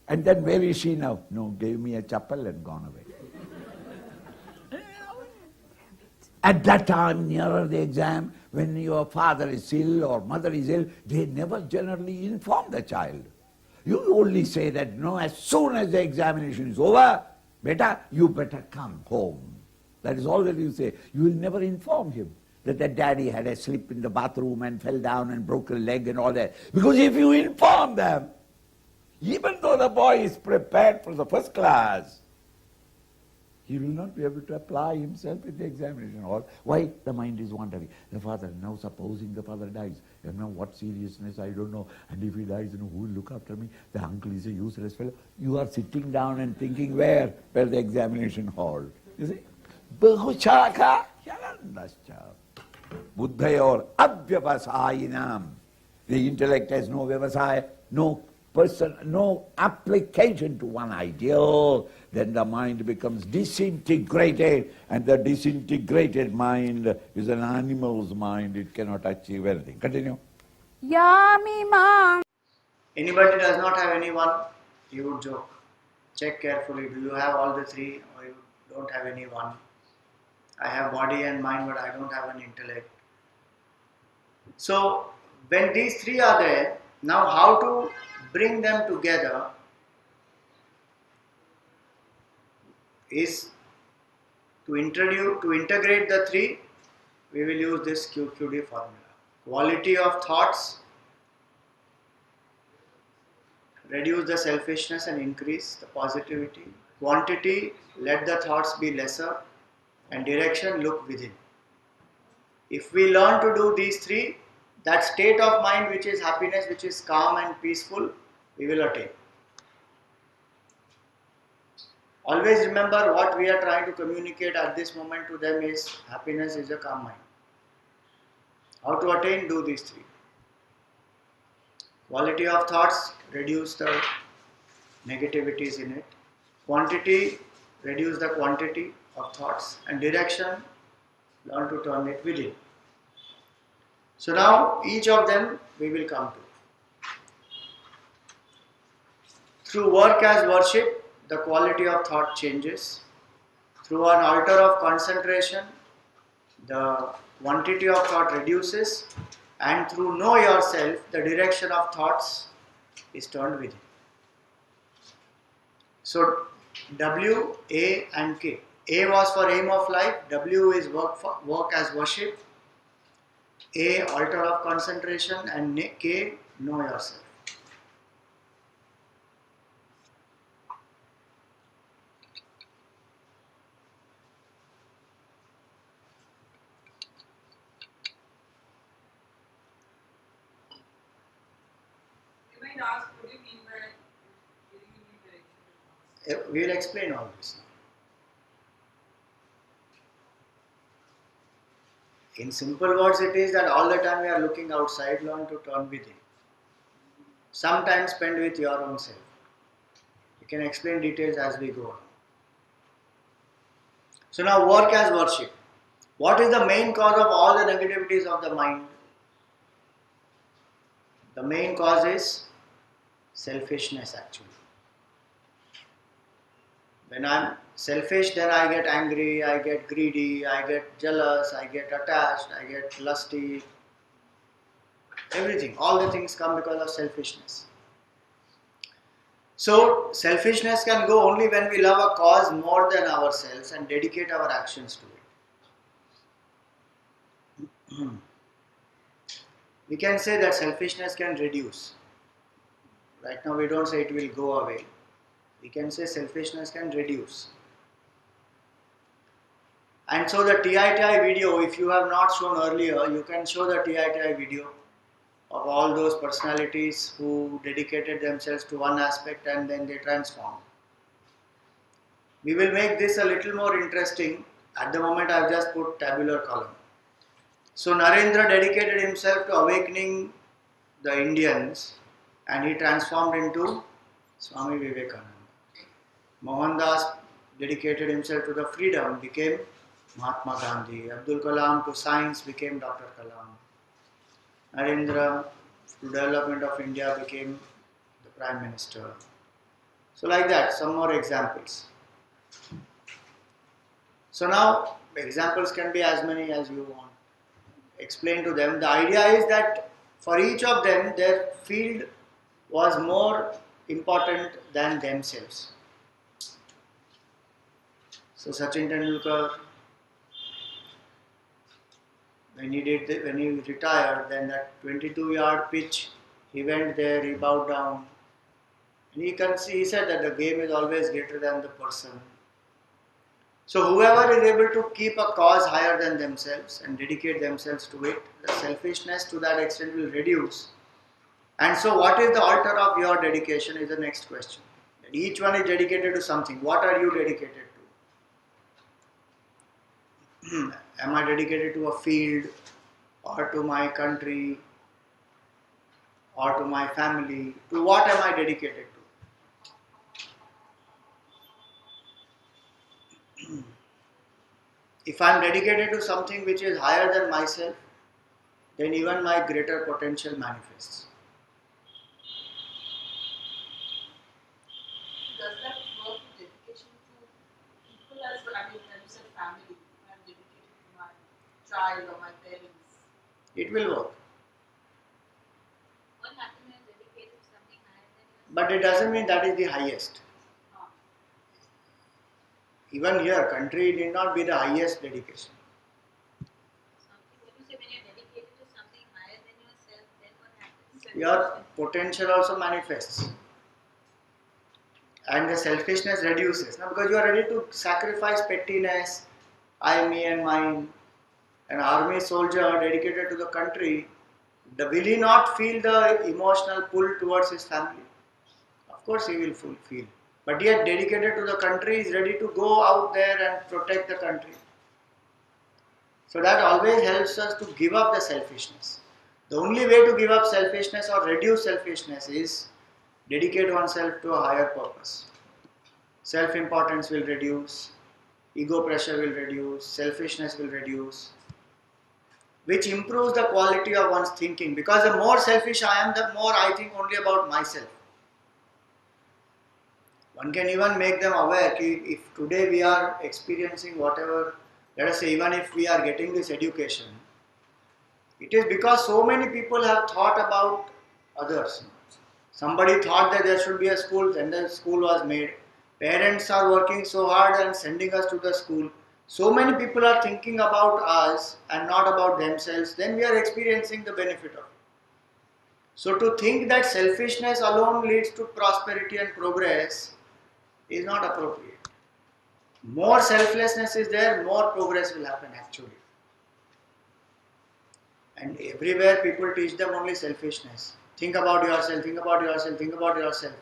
And then where is she now? No, gave me a chappal and gone away. At that time, nearer the exam, when your father is ill or mother is ill, they never generally inform the child. You only say that, no, as soon as the examination is over, you better come home. That is all that you say. You will never inform him. that their daddy had a slip in the bathroom and fell down and broke a leg and all that. Because if you inform them, even though the boy is prepared for the first class, he will not be able to apply himself in the examination hall. Why? The mind is wandering. The father, now supposing the father dies, now what seriousness, I don't know. And if he dies, who will look after me? The uncle is a useless fellow. You are sitting down and thinking where? Where the examination hall. You see? Bahuchaka yanandascha. Buddhayor avyavasayinam. The intellect has no vyavasaya, no person, no application to one ideal. Then the mind becomes disintegrated, and the disintegrated mind is an animal's mind. It cannot achieve anything. Continue. Yamimam. Anybody does not have anyone, he would joke. Check carefully, do you have all the three or you don't have any one? I have body and mind, but I don't have an intellect. So when these three are there, now how to bring them together is to integrate the three. We will use this QQD formula. Quality of thoughts, reduce the selfishness and increase the positivity. Quantity, let the thoughts be lesser, and direction, look within. If we learn to do these three, that state of mind which is happiness, which is calm and peaceful, we will attain. Always remember what we are trying to communicate at this moment to them is happiness is a calm mind. How to attain? Do these three. Quality of thoughts, reduce the negativities in it. Quantity, reduce the quantity of thoughts. And direction, learn to turn it within. So now each of them we will come to. Through work as worship, the quality of thought changes. Through an altar of concentration, the quantity of thought reduces. And through know yourself, the direction of thoughts is turned within. So W, A and K. A was for aim of life, W is work as worship, A, altar of concentration, and K, know yourself. You might ask, what do you mean by giving a new direction? We will explain all this now. In simple words, it is that all the time we are looking outside, learn to turn within. Sometimes spend with your own self. You can explain details as we go on. So now work as worship. What is the main cause of all the negativities of the mind? The main cause is selfishness actually. When I am selfish, then I get angry, I get greedy, I get jealous, I get attached, I get lusty. Everything, all the things come because of selfishness. So, selfishness can go only when we love a cause more than ourselves and dedicate our actions to it. We can say that selfishness can reduce. Right now we don't say it will go away. We can say selfishness can reduce. And so the TITI video, if you have not shown earlier, you can show the TITI video of all those personalities who dedicated themselves to one aspect and then they transformed. We will make this a little more interesting. At the moment I have just put tabular column. So Narendra dedicated himself to awakening the Indians and he transformed into Swami Vivekananda. Mohandas dedicated himself to the freedom, became Mahatma Gandhi. Abdul Kalam to science, became Dr. Kalam. Narendra to development of India, became the Prime Minister. So like that, some more examples. So now examples can be as many as you want. Explain to them. The idea is that for each of them, their field was more important than themselves. So Sachin Tendulkar, when he retired, then that 22-yard pitch, he went there, he bowed down. And he said that the game is always greater than the person. So whoever is able to keep a cause higher than themselves and dedicate themselves to it, the selfishness to that extent will reduce. And so what is the altar of your dedication is the next question. Each one is dedicated to something. What are you dedicated to? Am I dedicated to a field, or to my country, or to my family? To what am I dedicated to? If I am dedicated to something which is higher than myself, then even my greater potential manifests. Does that work with dedication to people as well? I mean, when you said family, I'm dedicated to my child or my parents. It will work. What happens when you're dedicated to something higher than yourself? But it doesn't mean that is the highest. Even here, country need not be the highest dedication. What you say, when you're dedicated to something higher than yourself, then what happens? Your potential also manifests. And the selfishness reduces. Now, because you are ready to sacrifice pettiness, I, me and mine. An army soldier dedicated to the country, will he not feel the emotional pull towards his family? Of course he will feel. But yet dedicated to the country is ready to go out there and protect the country. So that always helps us to give up the selfishness. The only way to give up selfishness or reduce selfishness is dedicate oneself to a higher purpose. Self-importance will reduce, ego pressure will reduce, selfishness will reduce, which improves the quality of one's thinking. Because the more selfish I am, the more I think only about myself. One can even make them aware that if today we are experiencing whatever, let us say even if we are getting this education, it is because so many people have thought about others. Somebody thought that there should be a school, and the school was made. Parents are working so hard and sending us to the school. So many people are thinking about us and not about themselves, then we are experiencing the benefit of it. So to think that selfishness alone leads to prosperity and progress is not appropriate. More selflessness is there, more progress will happen actually. And everywhere people teach them only selfishness. Think about yourself, think about yourself, think about yourself.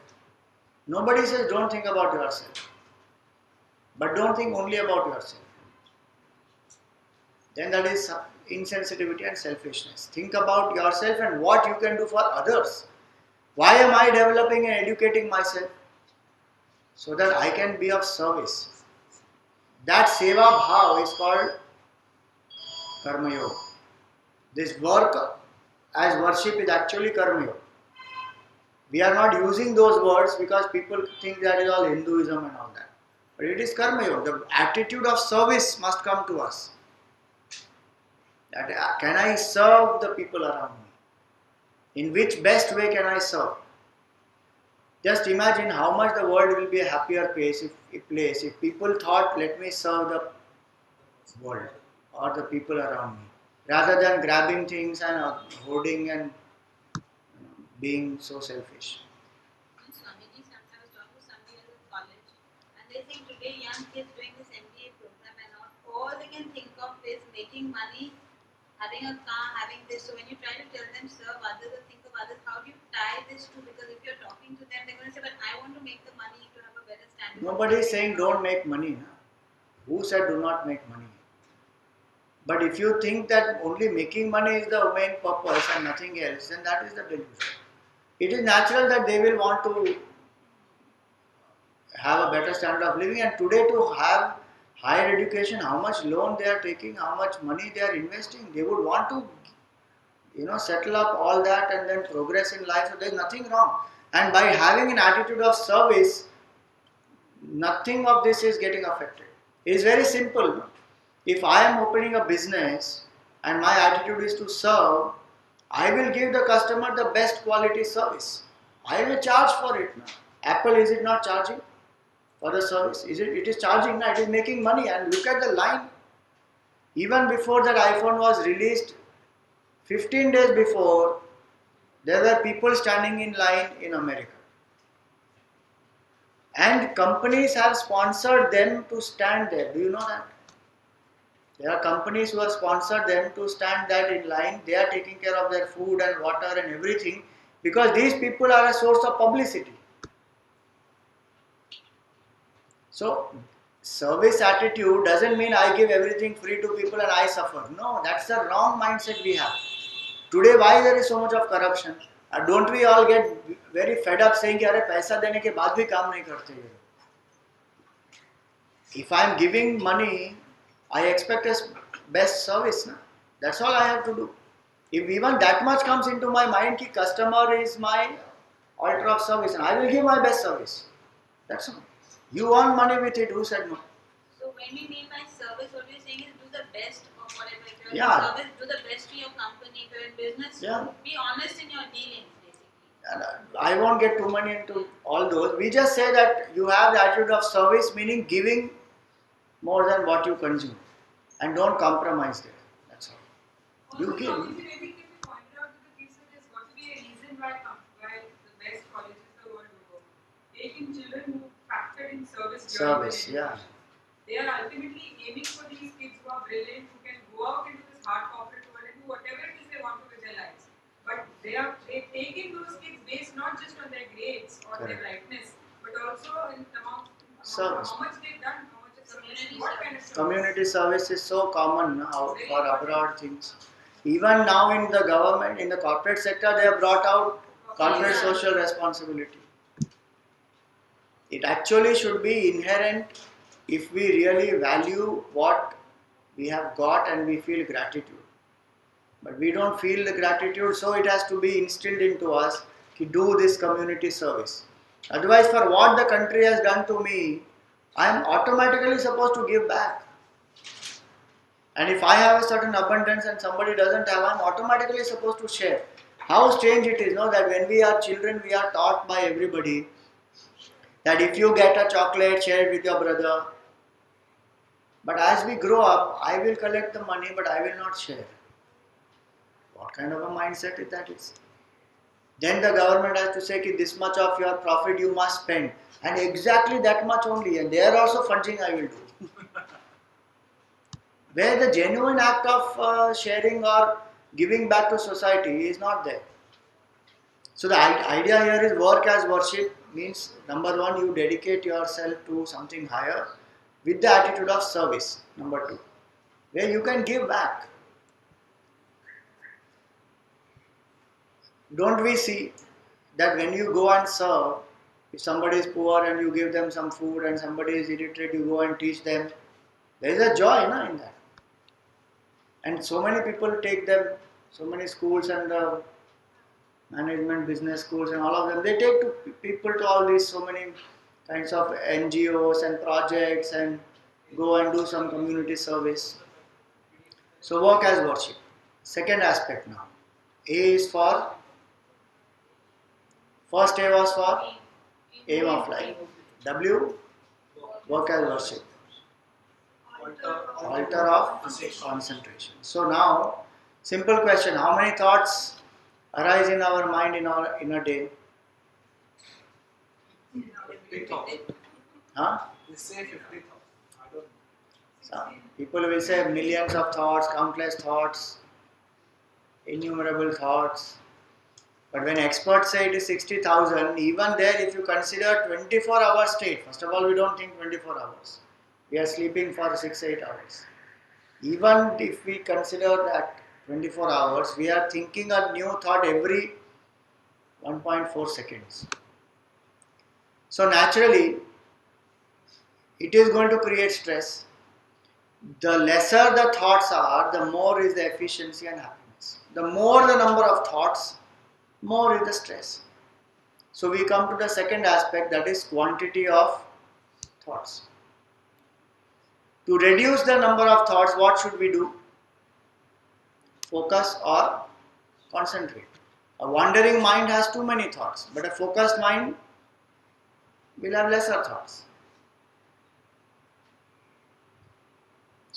Nobody says don't think about yourself. But don't think only about yourself. Then that is insensitivity and selfishness. Think about yourself and what you can do for others. Why am I developing and educating myself? So that I can be of service. That seva bhav is called karma yoga. This work as worship is actually karma yoga. We are not using those words because people think that is all Hinduism and all that. But it is karma yoga. The attitude of service must come to us. That can I serve the people around me? In which best way can I serve? Just imagine how much the world will be a happier place if people thought, let me serve the world or the people around me, rather than grabbing things and hoarding and being so selfish. Swamiji, sometimes I was talking to somebody else in college, and they think today young kids doing this MBA program and all they can think of is making money, having a car, having this. So when you try to tell them serve others or think of others, how do you tie this to? Because if you're talking to them, they're going to say, but I want to make the money to have a better standard. Nobody is saying don't make money. Na? Who said do not make money? But if you think that only making money is the main purpose and nothing else, then that is the delusion. It is natural that they will want to have a better standard of living, and today to have higher education, how much loan they are taking, how much money they are investing, they would want to settle up all that and then progress in life. So there is nothing wrong. And by having an attitude of service, nothing of this is getting affected. It is very simple. If I am opening a business and my attitude is to serve, I will give the customer the best quality service. I will charge for it now. Apple, is it not charging for the service? It is charging now. It is making money, and look at the line. Even before that iPhone was released, 15 days before, there were people standing in line in America. And companies have sponsored them to stand there. Do you know that? There are companies who have sponsored them to stand there in line. They are taking care of their food and water and everything because these people are a source of publicity. So, service attitude doesn't mean I give everything free to people and I suffer. No, that's the wrong mindset we have. Today, why there is so much of corruption? Don't we all get very fed up saying कि अरे पैसा देने के बाद भी काम नहीं करते ये? If I am giving money, I expect a best service. Na? That's all I have to do. If even that much comes into my mind कि customer is my altar of service, and I will give my best service. That's all. You want money with it, who said no? So when we mean by service, what we're saying is do the best of whatever. If you're Yeah. in service, do the best to your company. If you're in business, Yeah. be honest in your dealings, basically. And I won't get too many into all those. We just say that you have the attitude of service, meaning giving more than what you consume, and don't compromise there. That's all. You give. Maybe can be pointed out to the kids that there's got to be a reason why the best colleges the world will go. Taking children who factor in service. during Service, their yeah. education. They are ultimately aiming for these kids who are brilliant, who can go out into this hard corporate world and do whatever it is they want to with their lives. But they've taken those kids based not just on their grades or their Correct. brightness, but also in amount Service. how much they've done, how much of service, Community what kind of service. Community service is so common now for abroad things. Even now in the government, in the corporate sector, they have brought out corporate Yeah. social responsibility. It actually should be inherent if we really value what we have got and we feel gratitude. But we don't feel the gratitude, so it has to be instilled into us to do this community service. Otherwise, for what the country has done to me, I am automatically supposed to give back. And if I have a certain abundance and somebody doesn't have, I am automatically supposed to share. How strange it is, no? That when we are children, we are taught by everybody that if you get a chocolate, share it with your brother. But as we grow up, I will collect the money, but I will not share. What kind of a mindset is that? Then the government has to say that this much of your profit you must spend, and exactly that much only, and there also fudging I will do. Where the genuine act of sharing or giving back to society is not there. So the idea here is work as worship means number one, you dedicate yourself to something higher with the attitude of service. Number two, where you can give back. Don't we see that when you go and serve, if somebody is poor and you give them some food and somebody is illiterate, you go and teach them, there is a joy in that. And so many people take them, so many schools and management, business schools and all of them, they take people to all these so many kinds of NGOs and projects and go and do some community service. So work as worship. Second aspect now. A is for, first A was for aim of life. W, work as worship. Altar of concentration. So now, simple question, how many thoughts arise in our mind in a day? 50,000. Huh? They say 50,000. I don't know. So people will say millions of thoughts, countless thoughts, innumerable thoughts. But when experts say it is 60,000, even there if you consider 24 hours straight, first of all we don't think 24 hours. We are sleeping for 6-8 hours. Even if we consider that 24 hours, we are thinking a new thought every 1.4 seconds. So naturally, it is going to create stress. The lesser the thoughts are, the more is the efficiency and happiness. The more the number of thoughts, more is the stress. So we come to the second aspect, that is quantity of thoughts. To reduce the number of thoughts, what should we do? Focus or concentrate. A wandering mind has too many thoughts, but a focused mind will have lesser thoughts.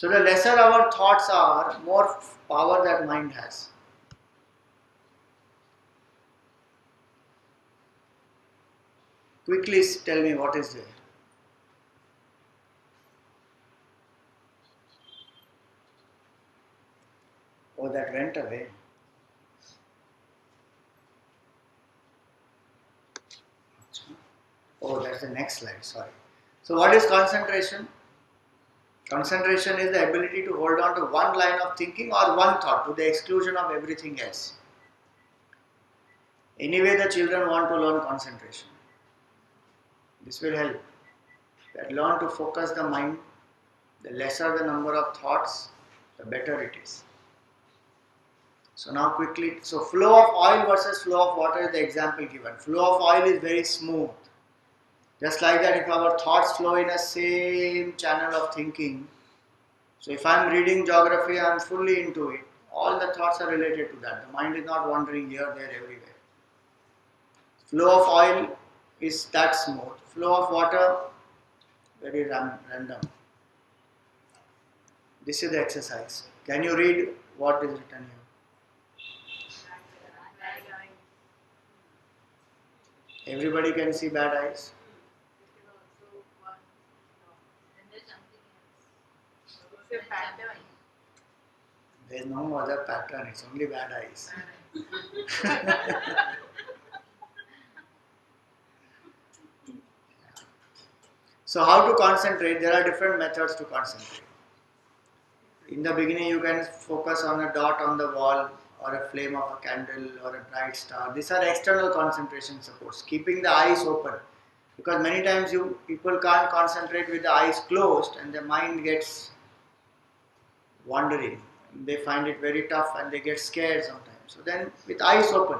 So the lesser our thoughts are, more power that mind has. Quickly tell me what is there. Oh, that went away. Oh, that's the next slide, sorry. So what is concentration? Concentration is the ability to hold on to one line of thinking or one thought to the exclusion of everything else. Anyway, the children want to learn concentration. This will help. They learn to focus the mind. The lesser the number of thoughts, the better it is. So now quickly, so flow of oil versus flow of water is the example given. Flow of oil is very smooth. Just like that, if our thoughts flow in a same channel of thinking, so if I am reading geography, I am fully into it. All the thoughts are related to that. The mind is not wandering here, there, everywhere. Flow of oil is that smooth. Flow of water, very random. This is the exercise. Can you read what is written here? Everybody can see bad eyes. There is no other pattern, it's only bad eyes. So how to concentrate? There are different methods to concentrate. In the beginning you can focus on a dot on the wall or a flame of a candle or a bright star. These are external concentration supports, keeping the eyes open. Because many times people can't concentrate with the eyes closed and the mind gets wandering. They find it very tough and they get scared sometimes. So then with eyes open,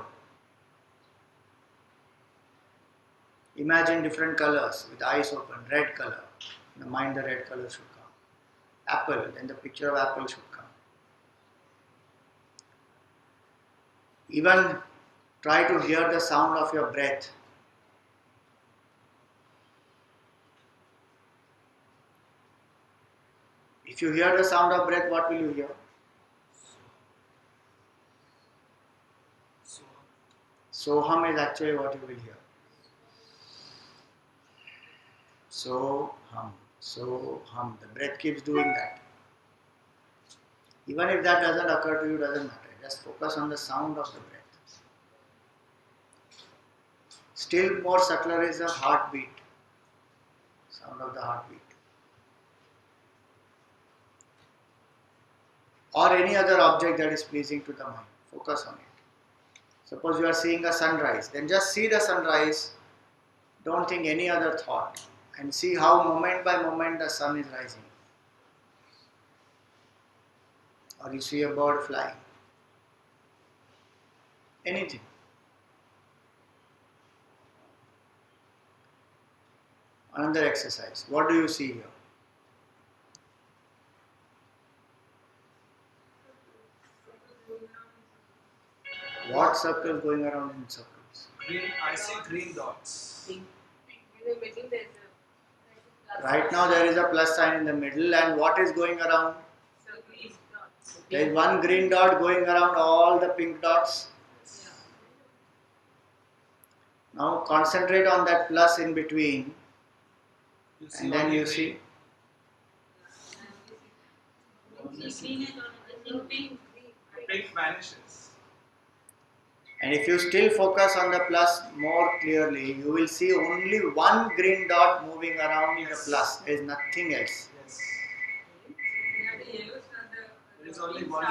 imagine different colors with eyes open. Red color, in the mind the red color should come. Apple, then the picture of apple should come. Even try to hear the sound of your breath. If you hear the sound of breath, what will you hear? Soham is actually what you will hear. Soham, Soham. The breath keeps doing that. Even if that doesn't occur to you, doesn't matter. Just focus on the sound of the breath. Still more subtler is the heartbeat. Sound of the heartbeat. Or any other object that is pleasing to the mind. Focus on it. Suppose you are seeing a sunrise, then just see the sunrise, don't think any other thought, and see how moment by moment the sun is rising. Or you see a bird flying. Anything. Another exercise. What do you see here? What circles going around in circles? I see green dots. In the middle, there's a Right now there is a plus sign in the middle, and what is going around? green dots. There is one green dot going around all the pink dots. Now concentrate on that plus in between, and then you see. Pink vanishes. And if you still focus on the plus more clearly, you will see only one green dot moving around the plus. There is nothing else. Yes. The yellows and There is only one.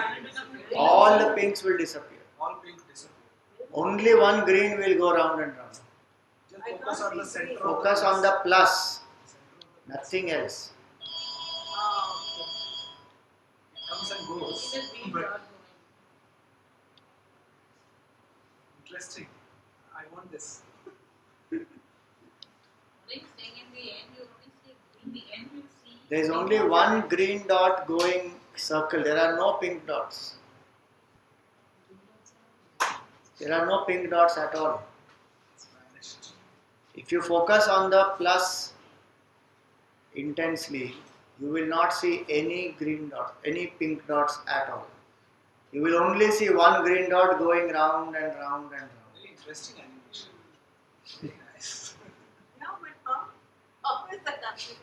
All the pinks will disappear. All pink disappear. Only one green will go round and round. Just focus on the center. Focus on the plus, nothing else. It comes and goes. But interesting. I want this. There is only one green dot going circle. There are no pink dots. There are no pink dots at all. It's vanished. If you focus on the plus intensely, you will not see any green dots, any pink dots at all. You will only see one green dot going round and round and round. Very interesting animation. Very nice. No, but how is that happening?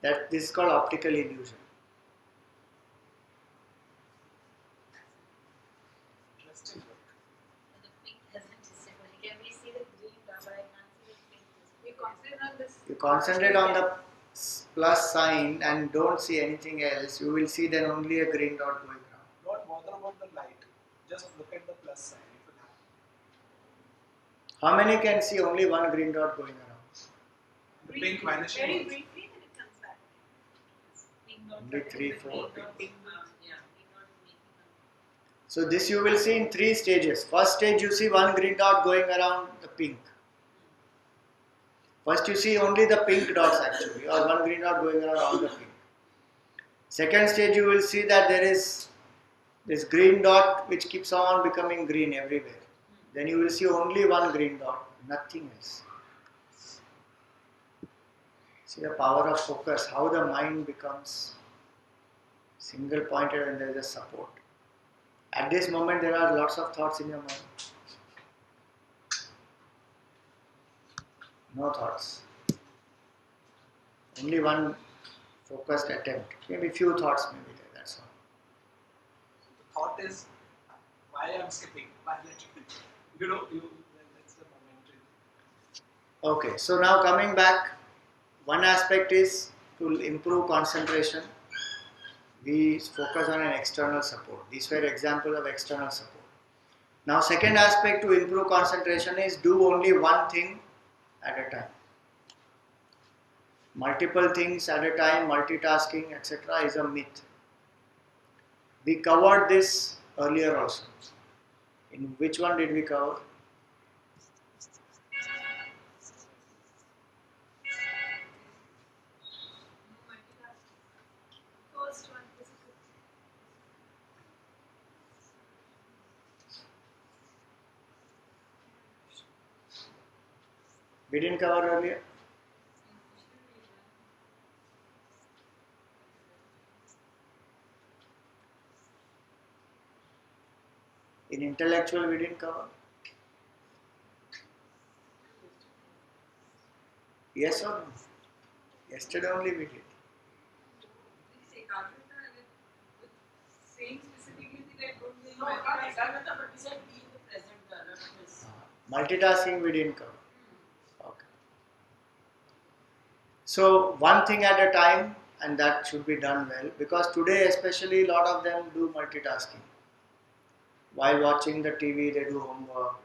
That this is called optical illusion. Interesting work. The pink hasn't visible. Can we see the green dot, but I can't see the pink visible. You concentrate on this. You concentrate on the plus sign and don't see anything else. You will see then only a green dot going round. Don't bother about the light. Just look at the plus sign. It will happen. How many can see only one green dot going around? The pink vanishing. Very also. briefly, then it comes back. Pink dot. Only 3, 4 Pink pink. dot, yeah, pink dot is making a So this you will see in 3 stages. First stage you see one green dot going around the pink. First you see only the pink dots actually, or one green dot going around all the pink. Second stage you will see that there is this green dot which keeps on becoming green everywhere. Then you will see only one green dot, nothing else. See the power of focus, how the mind becomes single pointed and there is a support. At this moment there are lots of thoughts in your mind. No thoughts. Only one focused attempt. Maybe few thoughts may be there, that's all. The thought is why I'm skipping. Why let you know, that's the momentary. Okay, so now coming back, one aspect is to improve concentration. We focus on an external support. These were examples of external support. Now second aspect to improve concentration is do only one thing at a time. Multiple things at a time, multitasking, etc. is a myth. We covered this earlier also. In which one did we cover? First one, physical. We didn't cover earlier. In intellectual we didn't cover. Yes or no? Yesterday only we did. Saying specifically that don't be No, not Ekagata, but we said be in the present, alertness. Multitasking we didn't cover. Okay. So one thing at a time, and that should be done well, because today especially a lot of them do multitasking. While watching the TV they do homework,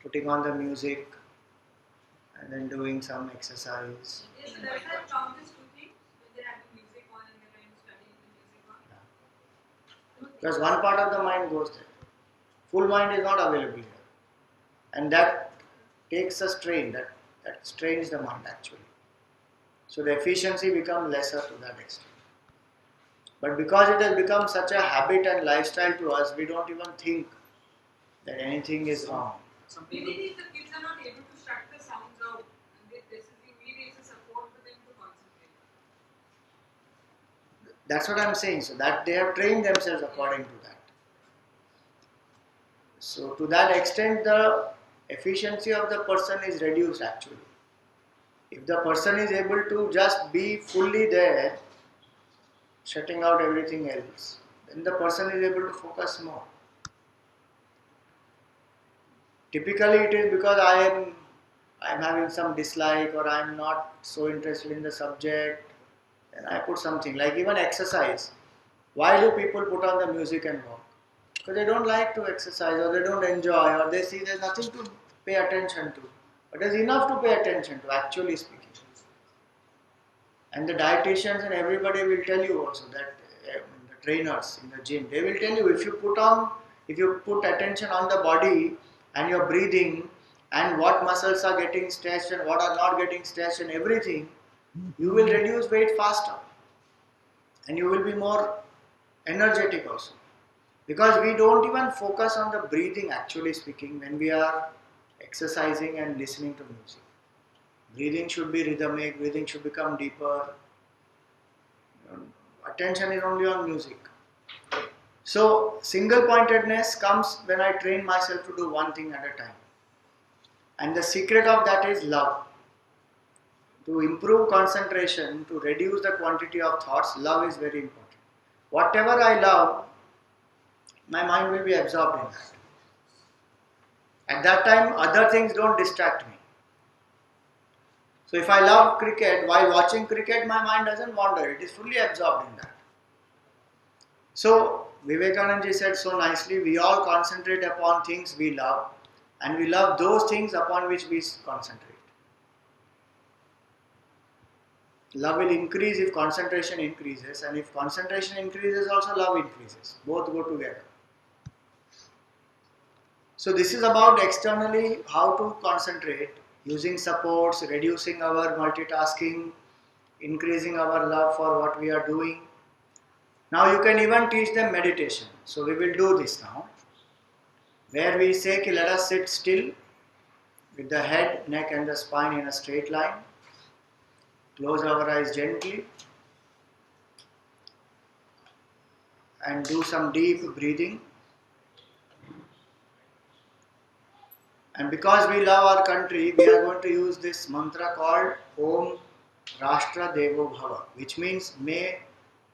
putting on the music and then doing some exercise. Yes, so does that count as two things? When they're having music on and they're trying to study the music on? Because one part of the mind goes there. Full mind is not available here. And that takes a strain, that strains the mind actually. So the efficiency becomes lesser to that extent. But because it has become such a habit and lifestyle to us, we don't even think that anything is wrong. Some Maybe people, if the kids are not able to shut the sounds out, and this is the only way to support for them to concentrate. That's what I'm saying. So that they have trained themselves according to that. So to that extent, the efficiency of the person is reduced actually. If the person is able to just be fully there, shutting out everything else, then the person is able to focus more. Typically it is because I am having some dislike or I am not so interested in the subject, then I put something like even exercise. Why do people put on the music and walk? Because they don't like to exercise or they don't enjoy or they see there's nothing to pay attention to. But there's enough to pay attention to, actually speaking. And the dietitians and everybody will tell you also that the trainers in the gym, they will tell you if you put attention on the body and your breathing and what muscles are getting stretched and what are not getting stretched and everything, you will reduce weight faster and you will be more energetic also. Because we don't even focus on the breathing actually speaking when we are exercising and listening to music. Breathing should be rhythmic, breathing should become deeper. Attention is only on music. So, single pointedness comes when I train myself to do one thing at a time. And the secret of that is love. To improve concentration, to reduce the quantity of thoughts, love is very important. Whatever I love, my mind will be absorbed in that. At that time, other things don't distract me. So if I love cricket, while watching cricket, my mind doesn't wander. It is fully absorbed in that. So Vivekananda ji said so nicely, we all concentrate upon things we love, and we love those things upon which we concentrate. Love will increase if concentration increases, and if concentration increases, also love increases. Both go together. So this is about externally how to concentrate, using supports, reducing our multitasking, increasing our love for what we are doing. Now you can even teach them meditation. So we will do this now, where we say, let us sit still with the head, neck and the spine in a straight line. Close our eyes gently and do some deep breathing. And because we love our country, we are going to use this mantra called Om Rashtra Devo Bhava, which means may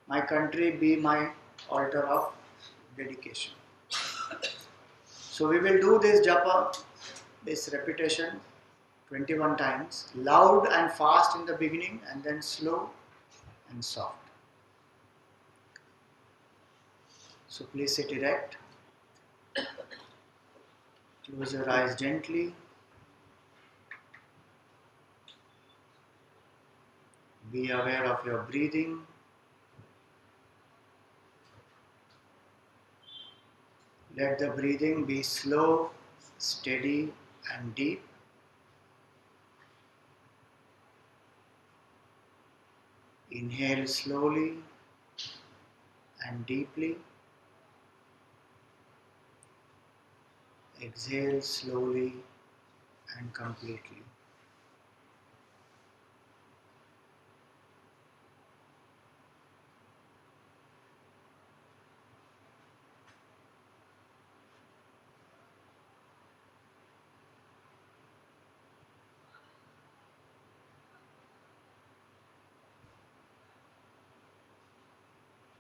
my country be my altar of dedication. So we will do this japa, this repetition 21 times, loud and fast in the beginning and then slow and soft. So please sit erect, close your eyes gently, be aware of your breathing. Let the breathing be slow, steady and deep. Inhale slowly and deeply. Exhale slowly and completely.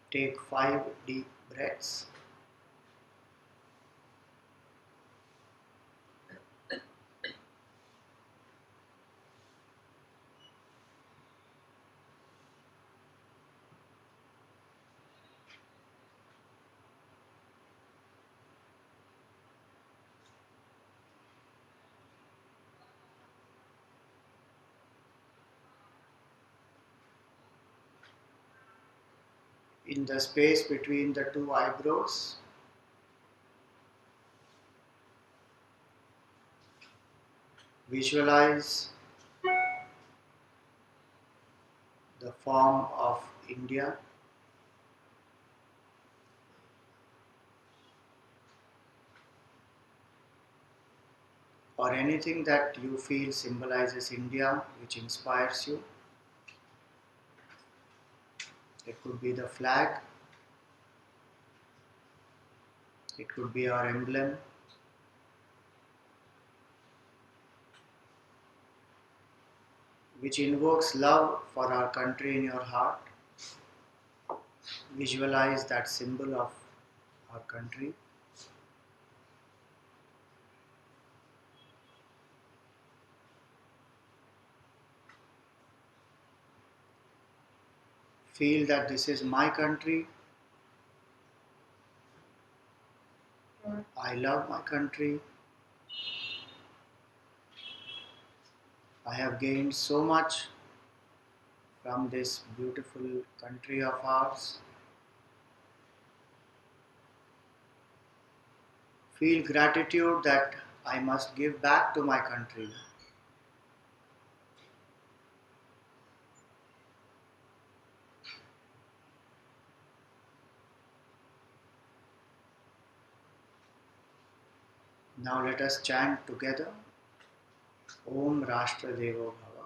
Take 5 deep breaths. In the space between the two eyebrows, visualize the form of India. Or anything that you feel symbolizes India, which inspires you. It could be the flag, it could be our emblem, which invokes love for our country in your heart. Visualize that symbol of our country. Feel that this is my country. I love my country. I have gained so much from this beautiful country of ours. Feel gratitude that I must give back to my country. Now let us chant together Om Rashtra Devo Bhava.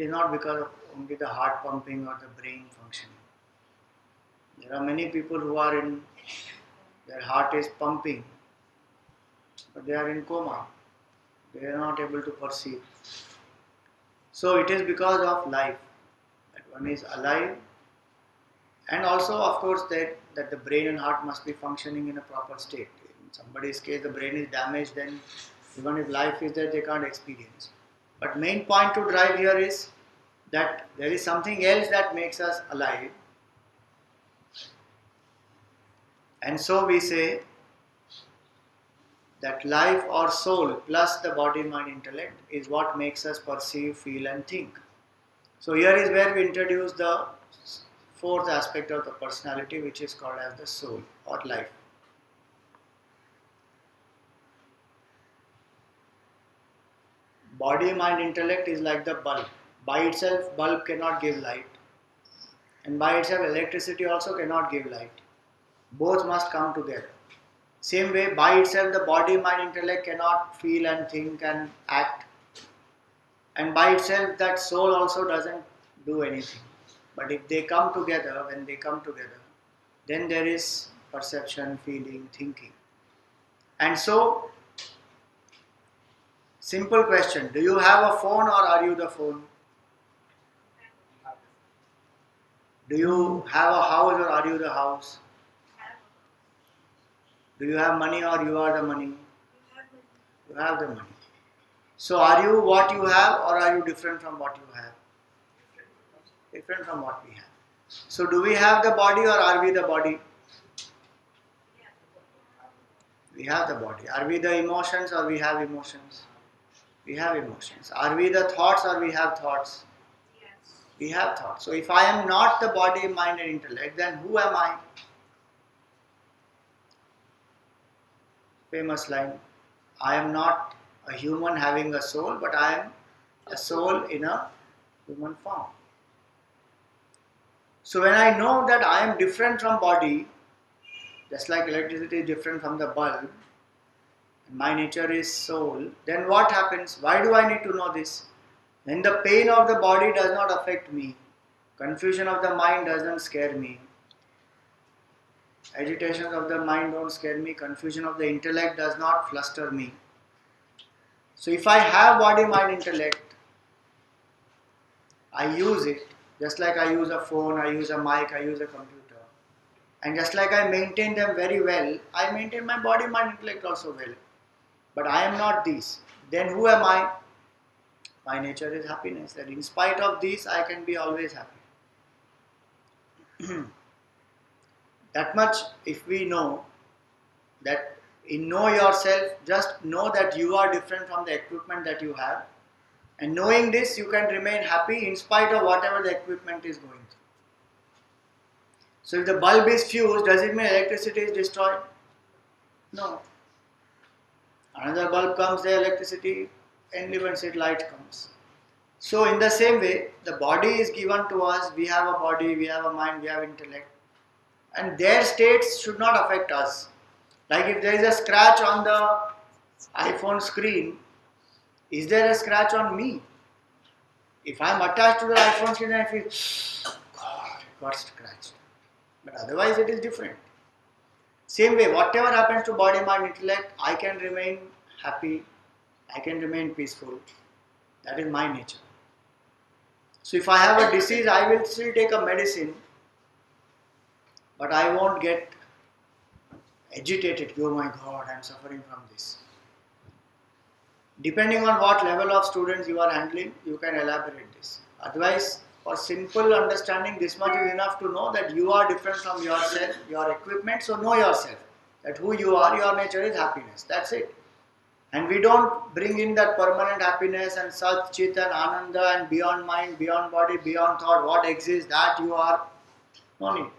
is not because of only the heart pumping or the brain functioning. There are many people who are in, their heart is pumping, but they are in coma. They are not able to perceive. So it is because of life that one is alive, and also of course that the brain and heart must be functioning in a proper state. In somebody's case the brain is damaged, then even if life is there they can't experience. But main point to drive here is that there is something else that makes us alive, and so we say that life or soul plus the body, mind, intellect is what makes us perceive, feel and think. So here is where we introduce the fourth aspect of the personality, which is called as the soul or life. Body, mind, intellect is like the bulb. By itself, bulb cannot give light, and by itself, electricity also cannot give light. Both must come together. Same way, by itself, the body, mind, intellect cannot feel and think and act, and by itself, that soul also doesn't do anything. But if they come together, when they come together, then there is perception, feeling, thinking. And so, simple question, do you have a phone or are you the phone? Do you have a house or are you the house? Do you have money or you are the money? You have the money. So are you what you have or are you different from what you have? Different from what we have. So do we have the body or are we the body? We have the body. Are we the emotions or we have emotions? We have emotions. Are we the thoughts or we have thoughts? We have thoughts. So if I am not the body, mind and intellect, then who am I? Famous line, I am not a human having a soul, but I am a soul in a human form. So when I know that I am different from body, just like electricity is different from the bulb, and my nature is soul, then what happens? Why do I need to know this? Then the pain of the body does not affect me. Confusion of the mind doesn't scare me. Agitations of the mind don't scare me. Confusion of the intellect does not fluster me. So if I have body, mind, intellect, I use it just like I use a phone, I use a mic, I use a computer. And just like I maintain them very well, I maintain my body, mind, intellect also well. But I am not these. Then who am I? My nature is happiness. That in spite of these, I can be always happy. That much if we know, that in know yourself, just know that you are different from the equipment that you have, and knowing this you can remain happy in spite of whatever the equipment is going through. So if the bulb is fused, does it mean electricity is destroyed? No. Another bulb comes, the electricity enlivens it, light comes. So in the same way, the body is given to us, we have a body, we have a mind, we have intellect, and their states should not affect us. Like if there is a scratch on the iPhone screen, is there a scratch on me? If I am attached to the iPhone screen, I feel, God, it got scratched. But otherwise it is different. Same way, whatever happens to body, mind, intellect, I can remain happy, I can remain peaceful. That is my nature. So if I have a disease, I will still take a medicine, but I won't get agitated. Oh my God, I am suffering from this. Depending on what level of students you are handling, you can elaborate this. Otherwise, for simple understanding, this much is enough to know that you are different from yourself, your equipment. So know yourself, that who you are, your nature is happiness. That's it. And we don't bring in that permanent happiness and Sat, Chit and Ananda and beyond mind, beyond body, beyond thought, what exists, that you are. No need.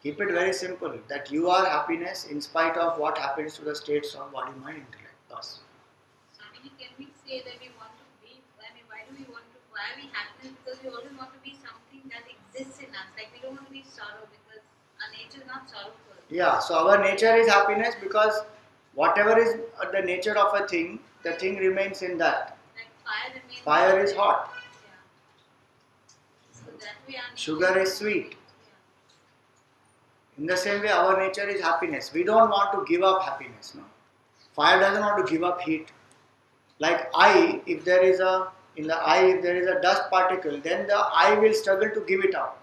Keep it very simple, that you are happiness in spite of what happens to the states of body, mind, intellect. Thus. Swamiji, can we say that we want to be, why do we want to, why are we happiness? Because we always want to be something that exists in us. Like we don't want to be sorrow because our nature is not sorrowful. Yeah, so our nature is happiness because whatever is the nature of a thing, the thing remains in that. Like fire remains. Fire is hot. Yeah. So that way our Sugar nature is sweet. Yeah. In the same way, our nature is happiness. We don't want to give up happiness. No, fire doesn't want to give up heat. Like eye, if there is a in the eye, if there is a dust particle, then the eye will struggle to give it out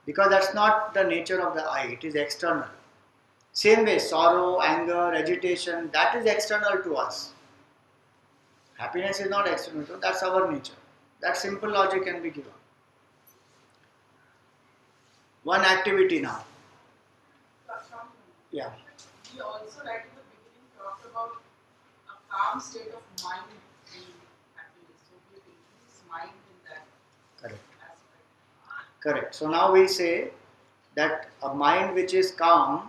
because that's not the nature of the eye. It is external. Same way, sorrow, anger, agitation, that is external to us. Happiness is not external to us. That's our nature. That simple logic can be given. One activity now. Yeah. We also, right in the beginning, talked about a calm state of mind being happiness. So we increase mind in that Correct. aspect. Correct. So now we say that a mind which is calm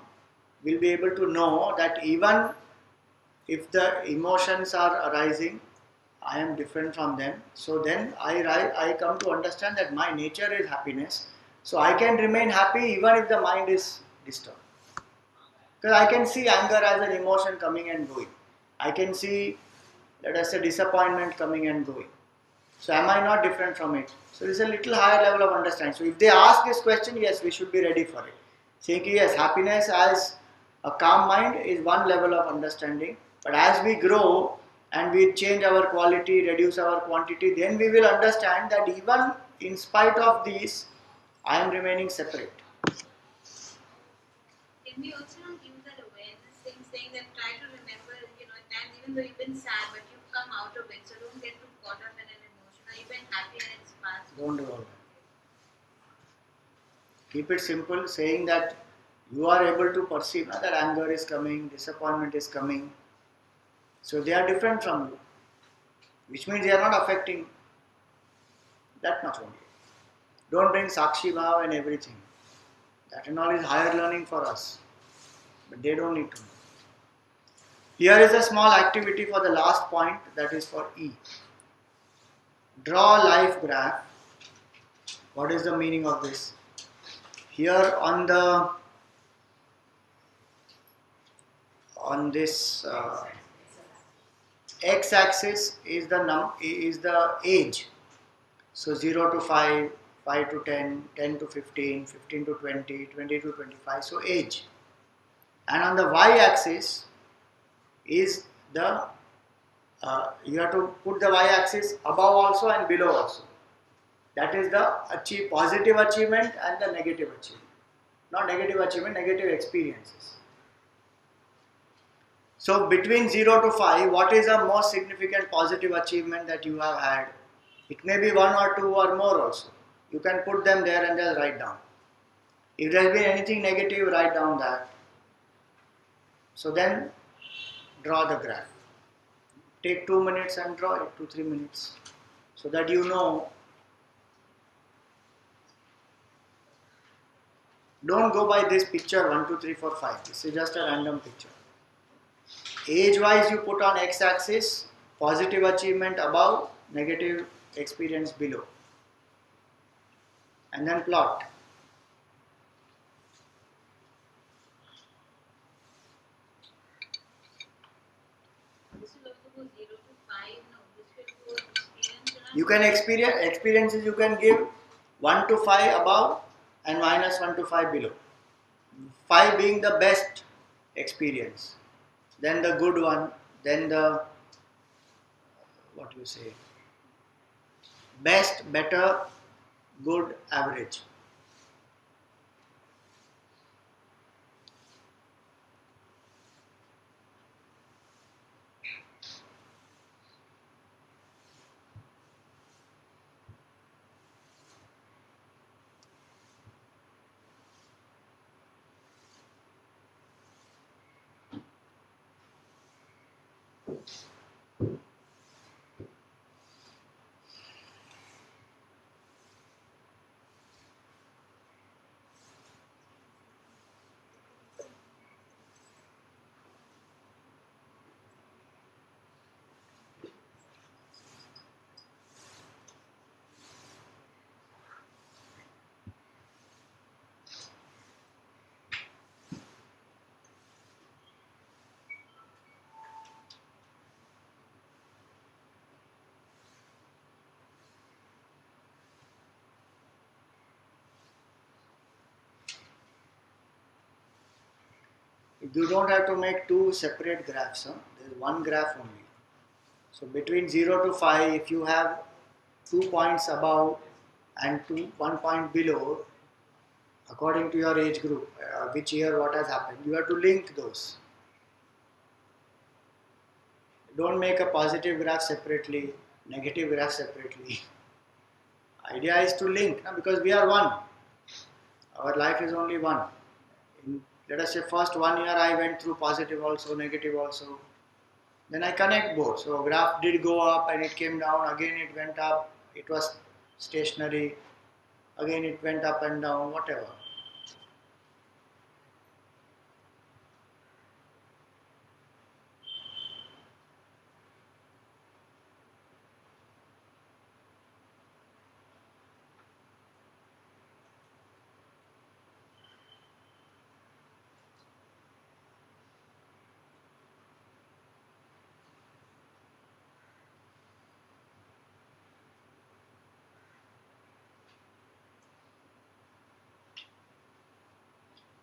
will be able to know that even if the emotions are arising, I am different from them. So then I come to understand that my nature is happiness. So I can remain happy even if the mind is disturbed. Because I can see anger as an emotion coming and going. I can see, let us say, disappointment coming and going. So am I not different from it? So this is a little higher level of understanding. So if they ask this question, yes, we should be ready for it. Saying yes, happiness as a calm mind is one level of understanding. But as we grow and we change our quality, reduce our quantity, then we will understand that even in spite of these, I am remaining separate. Can we also not use that awareness thing, saying that try to remember, at times even though you've been sad, but you've come out of it, so don't get too caught up in an emotion, or you've been happy and it's past. Don't do all that. Keep it simple, saying that you are able to perceive that anger is coming, disappointment is coming. So they are different from you, which means they are not affecting that much only. Don't bring Sakshi Bhav and everything. That and all is higher learning for us, but they don't need to know. Here is a small activity for the last point, that is for E. Draw a life graph. What is the meaning of this? Here on this x-axis is the age. So 0 to 5, 5 to 10, 10 to 15, 15 to 20, 20 to 25. So age. And on the y-axis is the you have to put the y-axis above also and below also. That is the positive achievement and the negative achievement. Not negative achievement, negative experiences. So between 0 to 5, what is the most significant positive achievement that you have had? It may be 1 or 2 or more also. You can put them there and they'll write down. If there has been anything negative, write down that. So then draw the graph. Take 2 minutes and draw it, 2-3 minutes. So that you know. Don't go by this picture 1, 2, 3, 4, 5. This is just a random picture. Age wise, you put on x-axis, positive achievement above, negative experience below. And then plot. This will also go 0 to 5, no, this will go experience. You can experiences you can give 1 to 5 above and minus 1 to 5 below. 5 being the best experience, then the good one, then the best, better, good, average. You don't have to make two separate graphs. Huh? There is one graph only. So between 0 to 5, if you have 2 points above and 1 point below, according to your age group, which year what has happened, you have to link those. Don't make a positive graph separately, negative graph separately. Idea is to link, because we are one. Our life is only one. Let us say first 1 year I went through positive also, negative also. Then I connect both. So graph did go up and it came down, again it went up, it was stationary, again it went up and down, whatever.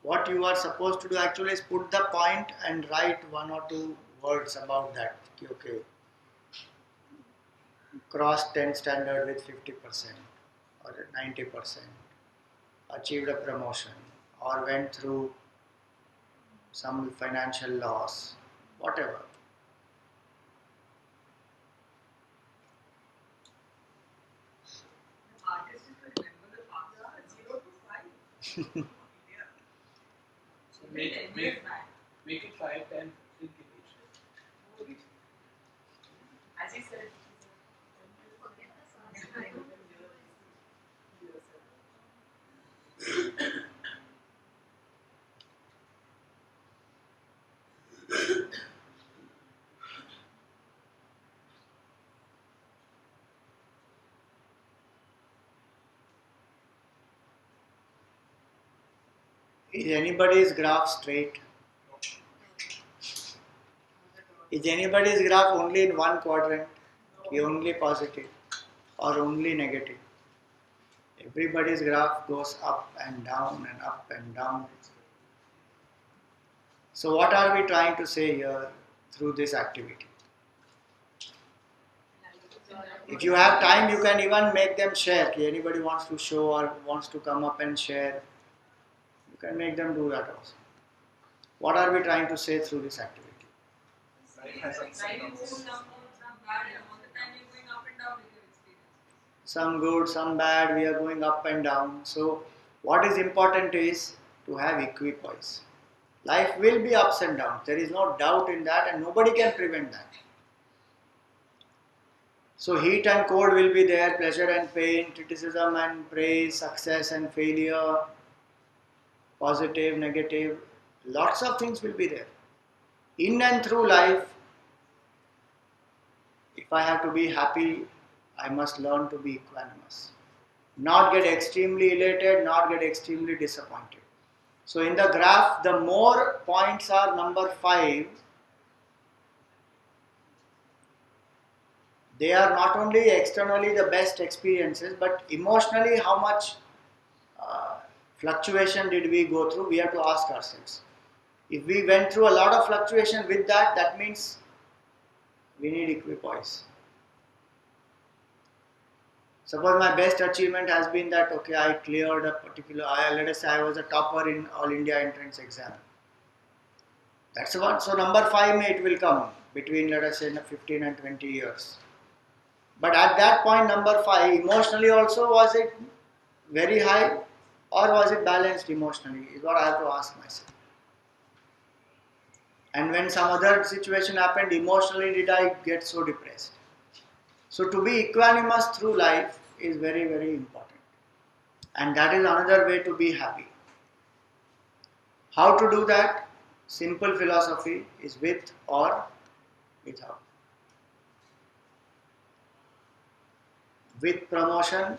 What you are supposed to do actually is put the point and write 1 or 2 words about that. Okay, crossed 10th standard with 50% or 90%, achieved a promotion or went through some financial loss, whatever. The hardest is to remember the past. 0 to 5. Yeah. So make it 5, 10, 15 each. As he said, Is anybody's graph straight? Is anybody's graph only in one quadrant? Only positive or only negative? Everybody's graph goes up and down and up and down. So what are we trying to say here through this activity? If you have time, you can even make them share. If anybody wants to show or wants to come up and share, you can make them do that also. What are we trying to say through this activity? Life has ups and downs. some bad, and all the time you're going up and down with your experience. Some good, some bad, we are going up and down. So what is important is to have equipoise. Life will be ups and downs. There is no doubt in that, and nobody can prevent that. So heat and cold will be there, pleasure and pain, criticism and praise, success and failure, positive, negative, lots of things will be there. In and through life, if I have to be happy, I must learn to be equanimous. Not get extremely elated, not get extremely disappointed. So in the graph, the more points are number 5, they are not only externally the best experiences, but emotionally how much fluctuation did we go through, we have to ask ourselves. If we went through a lot of fluctuation with that, that means we need equipoise. Suppose my best achievement has been that, okay, I cleared a particular, let us say I was a topper in All India entrance exam. That's one. So number 5 it will come between, let us say, 15 and 20 years. But at that point, number 5, emotionally also, was it very high or was it balanced emotionally, is what I have to ask myself. And when some other situation happened, emotionally did I get so depressed? So to be equanimous through life is very, very important. And that is another way to be happy. How to do that? Simple philosophy is with or without. With promotion,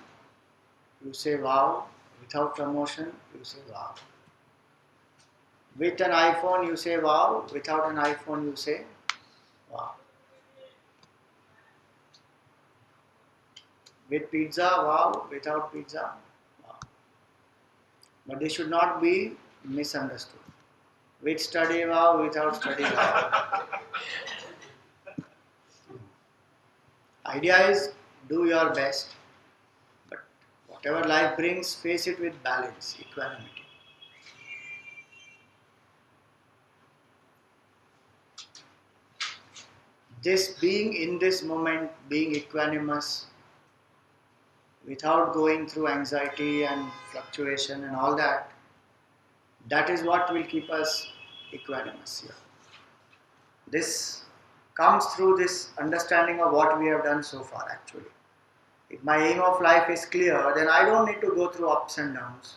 you say wow. Without promotion, you say wow. With an iPhone, you say wow. Without an iPhone, you say wow. With pizza, wow. Without pizza, wow. But they should not be misunderstood. with study vow, without study vow. Idea is do your best, but whatever life brings, face it with balance, equanimity. This being in this moment, being equanimous, without going through anxiety and fluctuation and all that, that is what will keep us equanimous here. This comes through this understanding of what we have done so far actually. If my aim of life is clear, then I don't need to go through ups and downs.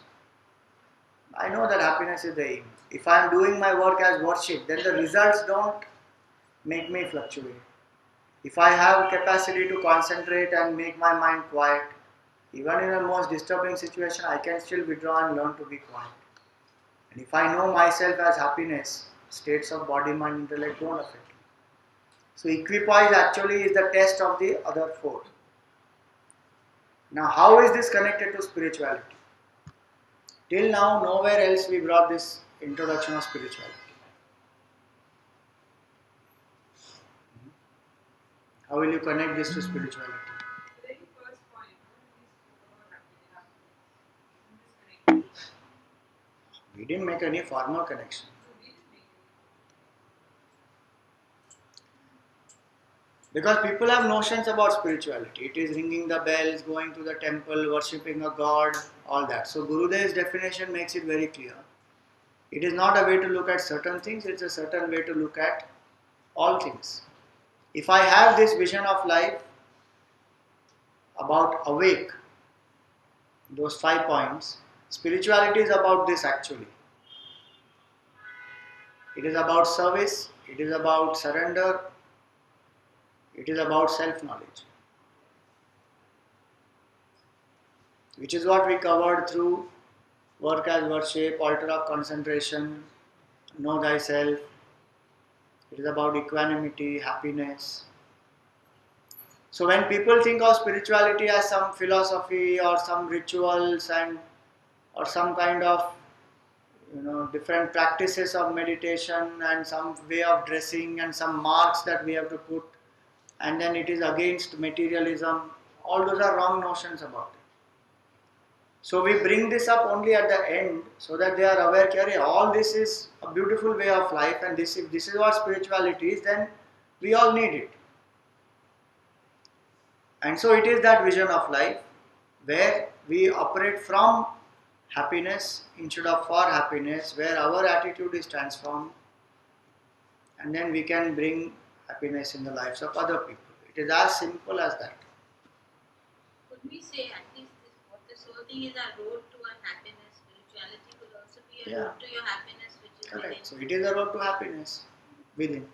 I know that happiness is the aim. If I am doing my work as worship, then the results don't make me fluctuate. If I have capacity to concentrate and make my mind quiet, even in the most disturbing situation, I can still withdraw and learn to be quiet. And if I know myself as happiness, states of body, mind, intellect don't affect me. So equipoise actually is the test of the other four. Now how is this connected to spirituality? Till now, nowhere else we brought this introduction of spirituality. How will you connect this to spirituality? The very first point, happiness. We didn't make any formal connection. So we just make it. Because people have notions about spirituality. It is ringing the bells, going to the temple, worshipping a god, all that. So Gurudev's definition makes it very clear. It is not a way to look at certain things, it's a certain way to look at all things. If I have this vision of life about awake, those 5 points, spirituality is about this actually. It is about service, it is about surrender, it is about self-knowledge. Which is what we covered through work as worship, altar of concentration, know thyself. It is about equanimity, happiness. So when people think of spirituality as some philosophy or some rituals and or some kind of different practices of meditation and some way of dressing and some marks that we have to put, and then it is against materialism, all those are wrong notions about it. So we bring this up only at the end so that they are aware that all this is a beautiful way of life, and if this is what spirituality is, then we all need it. And so it is that vision of life where we operate from happiness instead of for happiness, where our attitude is transformed, and then we can bring happiness in the lives of other people. It is as simple as that. Could we say at least this whole thing is a road to our happiness? Spirituality could also be a road to your happiness, which is Correct. So it is a road to happiness within.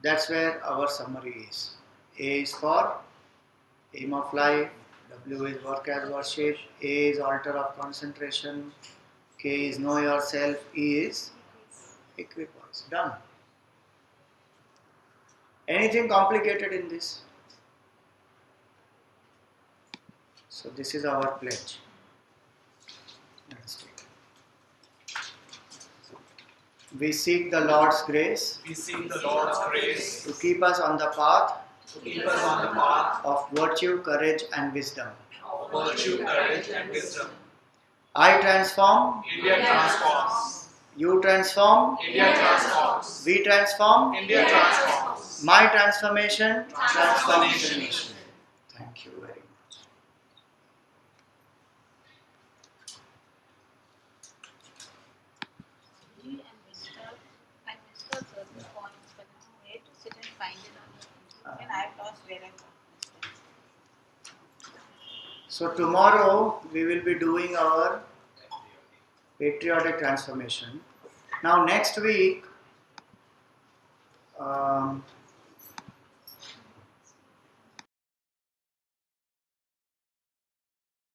That's where our summary is. A is for aim of life, W is work as worship, A is altar of concentration, K is know yourself, E is equipoise. Done. Anything complicated in this? So this is our pledge. Let's take it. We seek the Lord's grace We seek the Lord's grace to keep us on the path to keep us on the path of virtue, courage and wisdom. of virtue, courage, and wisdom. I transform, India transforms. you transform, India transforms. we transform, India transforms. my transformation, Transformation. Thank you very much. I missed out certain points, but now where to sit and find it on the internet? And I've lost where I got this. So tomorrow we will be doing our patriotic transformation. Now next week,